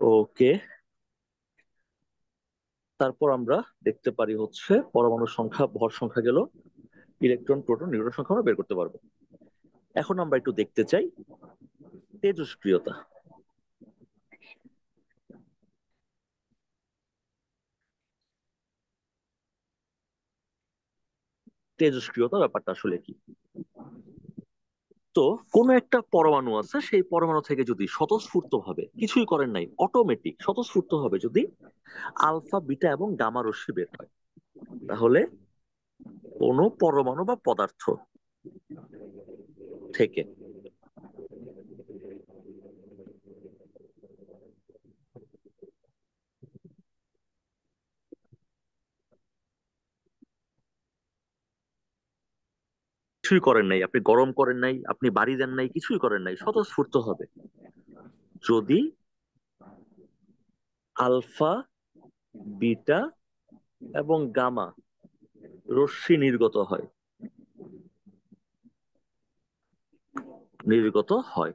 ওকে, তারপর আমরা দেখতে পারি হচ্ছে পরমাণুর সংখ্যা, ভর সংখ্যা গেল, ইলেকট্রন প্রোটন নিউট্রন সংখ্যা আমরা বের করতে পারবো। এখন আমরা একটু দেখতে চাই তেজস্ক্রিয়তা। তেজস্ক্রিয়তা ব্যাপারটা আসলে কি? তো কোন একটা পরমাণু আছে, সেই পরমাণু থেকে যদি স্বতঃস্ফূর্ত ভাবে, কিছুই করেন নাই, অটোমেটিক স্বতঃস্ফূর্ত ভাবে যদি আলফা বিটা এবং গামা রশ্মি বের হয়, তাহলে কোন পরমাণু বা পদার্থ থেকে কিছুই করেন নাই, আপনি গরম করেন নাই, আপনি বাড়ি দেন নাই, কিছুই করেন নাই, স্বতঃস্ফূর্ত হবে যদি আলফা বিটা এবং গামা রশ্মি নির্গত হয়,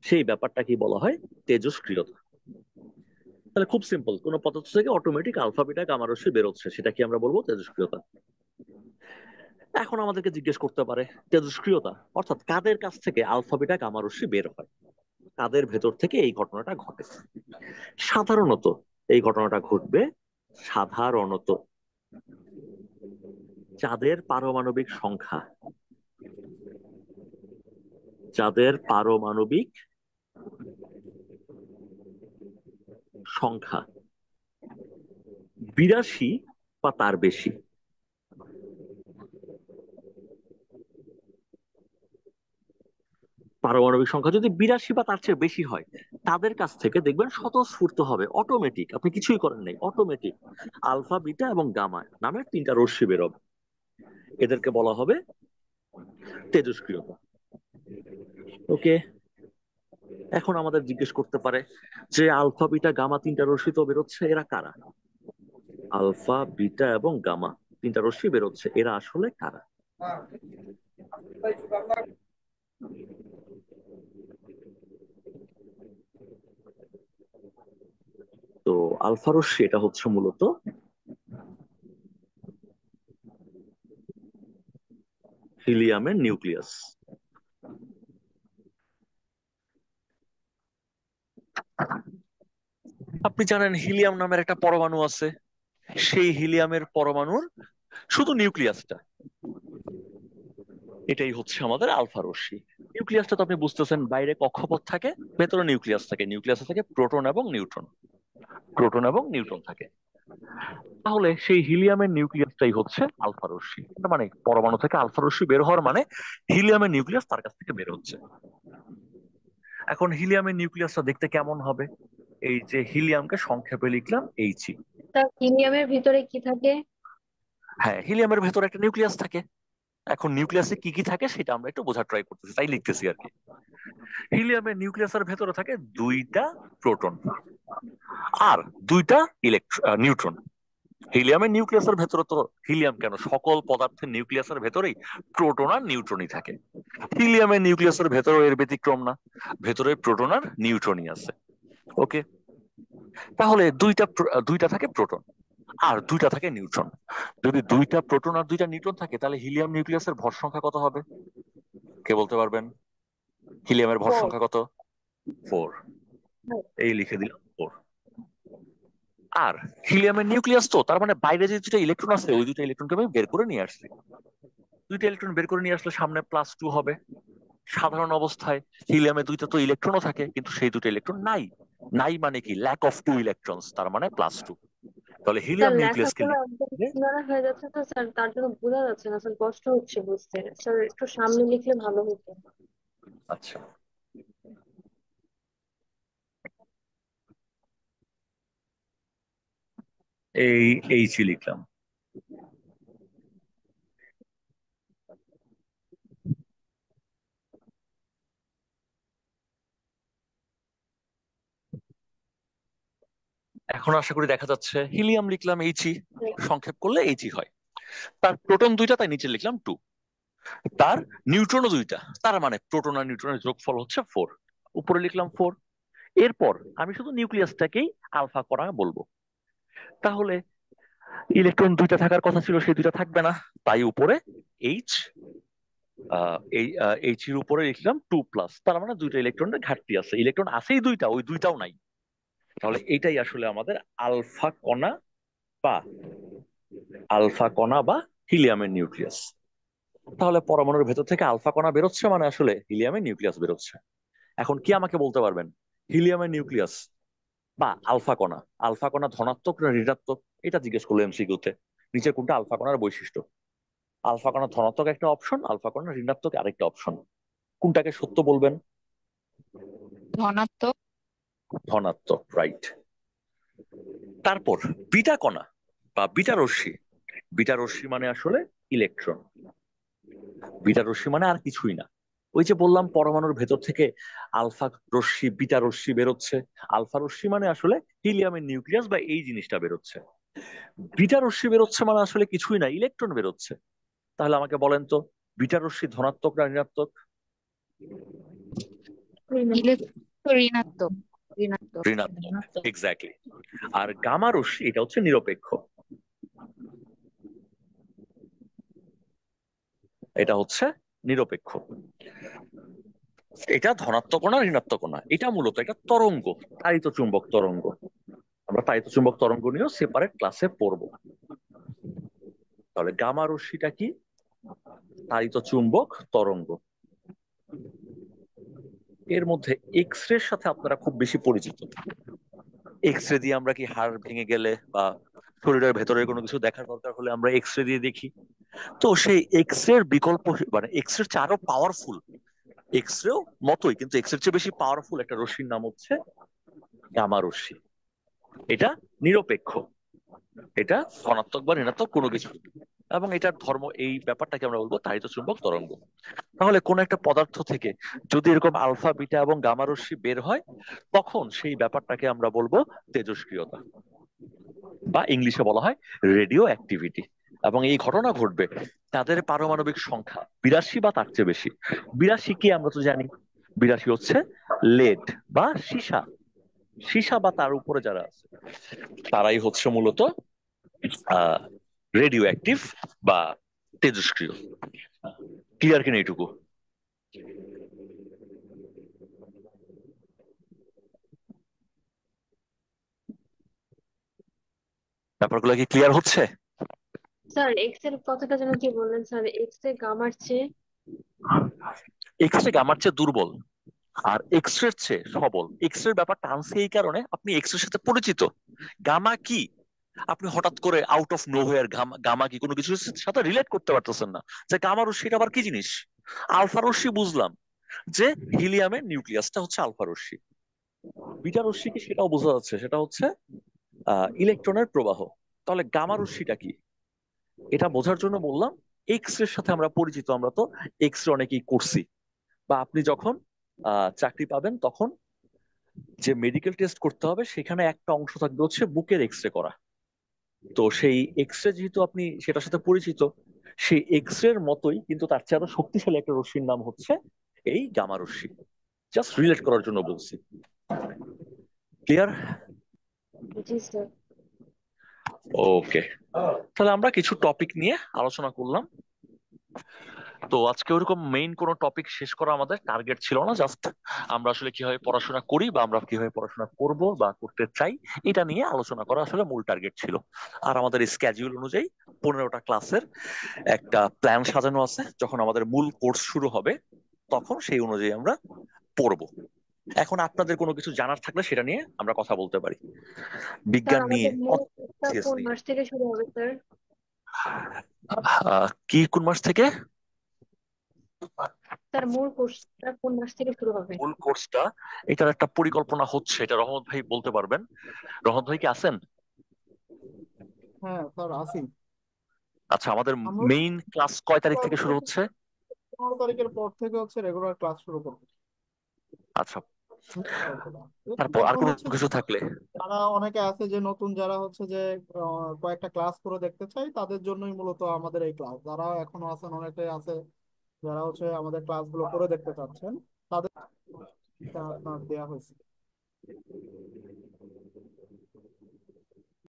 সেই ব্যাপারটা কি বলা হয়? তেজস্ক্রিয়তা। তাহলে খুব সিম্পল, কোন পদার্থ থেকে অটোমেটিক আলফা বিটা গামা রশ্মি বেরোচ্ছে, সেটা কি আমরা বলবো? তেজস্ক্রিয়তা। এখন আমাদেরকে জিজ্ঞেস করতে পারে তেজস্ক্রিয়তা অর্থাৎ কাদের কাছ থেকে আলফা বিটা গামা রশ্মি বের হয়, কাদের ভেতর থেকে এই ঘটনাটা ঘটে? সাধারণত এই ঘটনাটা ঘটবে সাধারণত যাদের পারমাণবিক সংখ্যা, যাদের পারমাণবিক সংখ্যা 82 বা তার বেশি। পারমাণবিক সংখ্যা যদি 82 বা তার চেয়ে বেশি হয়, তাদের কাছ থেকে দেখবেন স্বতঃস্ফূর্ত হবে, অটোমেটিক, আপনি কিছুই করেন নাই, অটোমেটিক আলফা, বিটা এবং গামা নামের তিনটা রশ্মি বেরোবে। এদেরকে বলা হবে তেজস্ক্রিয়তা। ওকে, এখন আমাদের জিজ্ঞেস করতে পারে যে আলফা, বিটা, গামা তিনটা রশ্মি তো বেরোচ্ছে, এরা কারা? আলফা, বিটা এবং গামা তিনটা রশ্মি বেরোচ্ছে, এরা আসলে কারা? তো আলফা রশ্মি এটা হচ্ছে মূলত হিলিয়ামের নিউক্লিয়াস। আপনি জানেন হিলিয়াম নামের একটা পরমাণু আছে, সেই হিলিয়ামের পরমাণুর শুধু নিউক্লিয়াসটা, এটাই হচ্ছে আমাদের আলফা রশ্মি। নিউক্লিয়াসটা তো আপনি বুঝতেছেন, বাইরে কক্ষপথ থাকে, ভেতরে নিউক্লিয়াস থাকে, নিউক্লিয়াসে থাকে প্রোটন এবং নিউট্রন, প্রোটন এবং নিউট্রন থাকে। তাহলে সেই হিলিয়ামের নিউক্লিয়াসটাই হচ্ছে আলফা রশ্মি। তার মানে পরমাণু থেকে আলফা রশ্মি বের হওয়ার মানে হিলিয়ামের নিউক্লিয়াস তার কাছ থেকে বের হচ্ছে। এখন হিলিয়ামের নিউক্লিয়াসটা দেখতে কেমন হবে? এই যে হিলিয়ামকে সংক্ষেপে লিখলাম এইচই। তা হিলিয়ামের ভিতরে কি থাকে? হ্যাঁ, হিলিয়ামের ভেতরে একটা নিউক্লিয়াস থাকে। এখন নিউক্লিয়াসে কি কি থাকে সেটা আমরা একটু বোঝার ট্রাই করতেছি, তাই লিখতেছি আর কি। হিলিয়ামের নিউক্লিয়াসের ভেতরে থাকে দুইটা প্রোটন আর দুইটা নিউট্রন। হিলিয়ামের নিউক্লিয়াসের ভেতরে তো, হিলিয়াম কেন, সকল পদার্থের নিউক্লিয়াসের ভেতরেই প্রোটন আর নিউট্রনই থাকে। হিলিয়ামের নিউক্লিয়াসের ভেতরে এর ব্যতিক্রম না, ভেতরে প্রোটন আর নিউট্রনই আছে। ওকে, তাহলে দুইটা থাকে প্রোটন আর দুইটা থাকে নিউট্রন। যদি দুইটা প্রোটন আর দুইটা নিউট্রন থাকে, তাহলে হিলিয়াম নিউক্লিয়াসের ভর সংখ্যা কত হবে? কে বলতে পারবেন? হিলিয়ামের ভর 4। সংখ্যা কত? 4। এই লিখে দিলাম 4। আর হিলিয়ামের নিউক্লিয়াস তো, তার মানে বাইরে যে দুটো ইলেকট্রন আছে, ওই দুটো ইলেকট্রনকে আমি বের করে নিয়ে আসছি। দুইটা ইলেকট্রন বের করে নিয়ে আসলে সামনে +2 হবে। সাধারণ অবস্থায় হিলিয়ামে দুইটা তো ইলেকট্রনও থাকে, কিন্তু সেই দুটো ইলেকট্রন নাই। নাই মানে কি? ল্যাক অফ 2 ইলেকট্রনস, তার মানে +2। তাহলে স্যার হিলিয়াম নিউক্লিয়াসকে লেখাগুলো একদম কিনারা হয়ে যাচ্ছে তো স্যার, তার জন্য বোঝা যাচ্ছে না স্যার, কষ্ট হচ্ছে বুঝতে। স্যার একটু সামনে লিখলে ভালো হতো। আচ্ছা, এই এইচই লিখলাম। এখন আশা করি দেখা যাচ্ছে। হিলিয়াম লিখলাম এইচই, সংক্ষেপ করলে এইচই হয়। তার প্রোটন দুইটা, তাই নিচে লিখলাম 2। তার নিউট্রনও দুইটা, তার মানে প্রোটন আর নিউট্রনের যোগফল হচ্ছে 4। উপরে লিখলাম 4। এরপর আমি শুধু নিউক্লিয়াসটাকেই আলফা কণা বলবো। তাহলে ইলেকট্রন দুইটা থাকার কথা ছিল, সেই দুইটা থাকবে না, তাই উপরে এইচ, এই এইচ এর উপরে লিখলাম 2+, তার মানে দুইটা ইলেকট্রনের ঘাটতি আছে। ইলেকট্রন আছেই দুইটা, ওই দুইটাও নাই। তাহলে এটাই আসলে আমাদের আলফা কণা বা হিলিয়ামের নিউক্লিয়াস। তাহলে পরমাণুর ভেতর থেকে আলফা কণা বেরোচ্ছে মানে আসলে হিলিয়ামের নিউক্লিয়াস বেরোচ্ছে। এখন কি আমাকে বলতে পারবেন হিলিয়ামের নিউক্লিয়াস বা আলফা কণা ধনাত্মক না ঋণাত্মক? এটা জিজ্ঞেস করলো এমসিকিউতে। নিচে কোনটা আলফা কণার বৈশিষ্ট্য? আলফা কণা ধনাত্মক একটা অপশন, আলফা কণা ঋণাত্মক আরেকটা অপশন। কোনটাকে সত্য বলবেন? ধনাত্মক। ধনাত্মক, রাইট। তারপর বিটা কণা বা বিটা রশ্মি। বিটা রশ্মি মানে আসলে ইলেকট্রন। বিটা রশ্মি মানে আর কিছুই না। ওই যে বললাম পরমাণুর ভেতর থেকে আলফা রশ্মি, বিটা রশ্মি বেরোচ্ছে। আলফা রশ্মি মানে আসলে হিলিয়ামের নিউক্লিয়াস বা এই জিনিসটা বেরোচ্ছে। বিটা রশ্মি বেরোচ্ছে মানে আসলে কিছুই না, ইলেকট্রন বেরোচ্ছে। তাহলে আমাকে বলেন তো, বিটা রশ্মি ধনাত্মক না ঋণাত্মক? ঋণাত্মক। ঋণাত্মক। ঋণাত্মক, এক্স্যাক্টলি। আর গামা রশ্মি এটা হচ্ছে নিরপেক্ষ, এটা হচ্ছে নিরপেক্ষ। এটা ধনাত্মক না ঋণাত্মক না, এটা মূলত এটা তরঙ্গ, তাড়িত চুম্বক তরঙ্গ। আমরা তাড়িত চুম্বক তরঙ্গ নিয়েও সেপারেট ক্লাসে পড়বো। তাহলে গামা রশ্মিটা কি? তাড়িত চুম্বক তরঙ্গ। এর মধ্যে এক্স রে সাথে আপনারা খুব বেশি পরিচিত। এক্স রে দিয়ে আমরা কি হাড় ভেঙে গেলে বা শরীরের ভেতরে কোনো কিছু দেখার দরকার হলে আমরা এক্স রে দিয়ে দেখি। তো সেই এক্স রে বিকল্প, মানে এক্স রে আরো পাওয়ারফুল এক্স রেও মতোই, কিন্তু এক্স এর চেয়ে বেশি পাওয়ারফুল একটা রশ্মির নাম হচ্ছে গামা রশ্মি। এটা নিরপেক্ষ, এটা ধনাত্মক বা ঋণাত্মক কোনো কিছু, এবং এটার ধর্ম, এই ব্যাপারটাকে আমরা বলবো তাড়িত চুম্বক তরঙ্গ। তাহলে কোন একটা পদার্থ থেকে যদি এরকম আলফা বিটা এবং গামা রশ্মি বের হয়, তখন সেই ব্যাপারটাকে আমরা বলবো তেজস্ক্রিয়তা, বা ইংলিশে বলা হয় রেডিও অ্যাক্টিভিটি। এবং এই ঘটনা ঘটবে তাদের পারমাণবিক সংখ্যা 82 বা তার চেয়ে বেশি। 82 কি আমরা তো জানি, 82 হচ্ছে লেড বা সীসা, সীসা বা তার উপরে যারা আছে তারাই হচ্ছে মূলত রেডিও অ্যাক্টিভ বা তেজস্ক্রিয়। ক্লিয়ার কিনা এইটুকু? ব্যাপারগুলো কি ক্লিয়ার হচ্ছে? স্যার এক্স এর কথাটা যেন কি বললেন স্যার, এক্স এ গামার চেয়ে। এক্স রে গামার চেয়ে দুর্বল, আর এক্স রে চেয়ে সবল। এক্স রে ব্যাপারটা আনছে এই কারণে আপনি এক্স রের সাথে পরিচিত। গামা কি আপনি হঠাৎ করে আউট অফ নোহোয়ার গামা কি কোনো কিছুর সাথে রিলেট করতে পারতেছেন না, যে গামা রশ্মিটা আবার কি জিনিস। আলফা রশ্মি বুঝলাম যে হিলিয়ামের নিউক্লিয়াসটা হচ্ছে আলফা রশ্মি। বিটা রশ্মি কি সেটাও বোঝা যাচ্ছে, সেটা হচ্ছে ইলেকট্রনের প্রবাহ। তাহলে গামা রশ্মিটা কি এটা বোঝার জন্য বললাম এক্স রের সাথে আমরা পরিচিত, আমরা তো এক্স রে অনেকেই করছি। বা আপনি যখন চাকরি পাবেন তখন যে মেডিকেল টেস্ট করতে হবে সেখানে একটা অংশ থাকবে হচ্ছে বুকের এক্স রে করা। তো সেই এক্স রে যেহেতু আপনি সেটার সাথে পরিচিত, সেই এক্স রের মতোই কিন্তু তার চেয়ে আরো শক্তিশালী একটা রশ্মির নাম হচ্ছে এই গামা রশ্মি। জাস্ট রিলেট করার জন্য বলছি। ক্লিয়ার? জি স্যার। ওকে, তাহলে আমরা কিছু টপিক নিয়ে আলোচনা করলাম। তো আজকে ওরকম মেইন কোনো টপিক শেষ করা আমাদের টার্গেট ছিল না, জাস্ট আমরা আসলে কিভাবে পড়াশোনা করি বা আমরা কিভাবে পড়াশোনা করব বা করতে চাই এটা নিয়ে আলোচনা করা আসলে মূল টার্গেট ছিল। আর আমাদের স্কেডিউল অনুযায়ী 15টা ক্লাসের একটা প্ল্যান সাজানো আছে, যখন আমাদের মূল কোর্স শুরু হবে তখন সেই অনুযায়ী আমরা পড়বো। এখন আপনাদের কোনো কিছু জানার থাকলে সেটা নিয়ে আমরা কথা বলতে পারি, স্যার বিজ্ঞান নিয়ে, আমাদের মূল কোর্সটা সিএস কোন নিয়ে। মাস থেকে শুরু হবে স্যার? কি কোন মাস থেকে? স্যার মূল কোর্সটা কোন মাস থেকে শুরু হবে? মূল কোর্সটা, এটার একটা পরিকল্পনা হচ্ছে, এটা রহমত ভাই বলতে পারবেন। রহমত ভাই কি আছেন? হ্যাঁ স্যার আসি। আচ্ছা, আমাদের আমরা মেইন ক্লাস কয় তারিখ থেকে শুরু হচ্ছে? 15 তারিখের পর থেকে হচ্ছে রেগুলার ক্লাস শুরু করবো। আচ্ছা, তারপর আর এখন কোনো হচ্ছে কিছু থাকলে? যারা অনেকে আছে যে নতুন, যারা হচ্ছে যে কয়েকটা ক্লাস করে দেখতে চাই, তাদের জন্যই মূলত আমাদের এই ক্লাস। যারা এখনো আছেন, অনেকেই আছে যারা হচ্ছে আমাদের ক্লাসগুলো করে দেখতে চাচ্ছেন, তাদের আপনার দেয়া হয়েছে।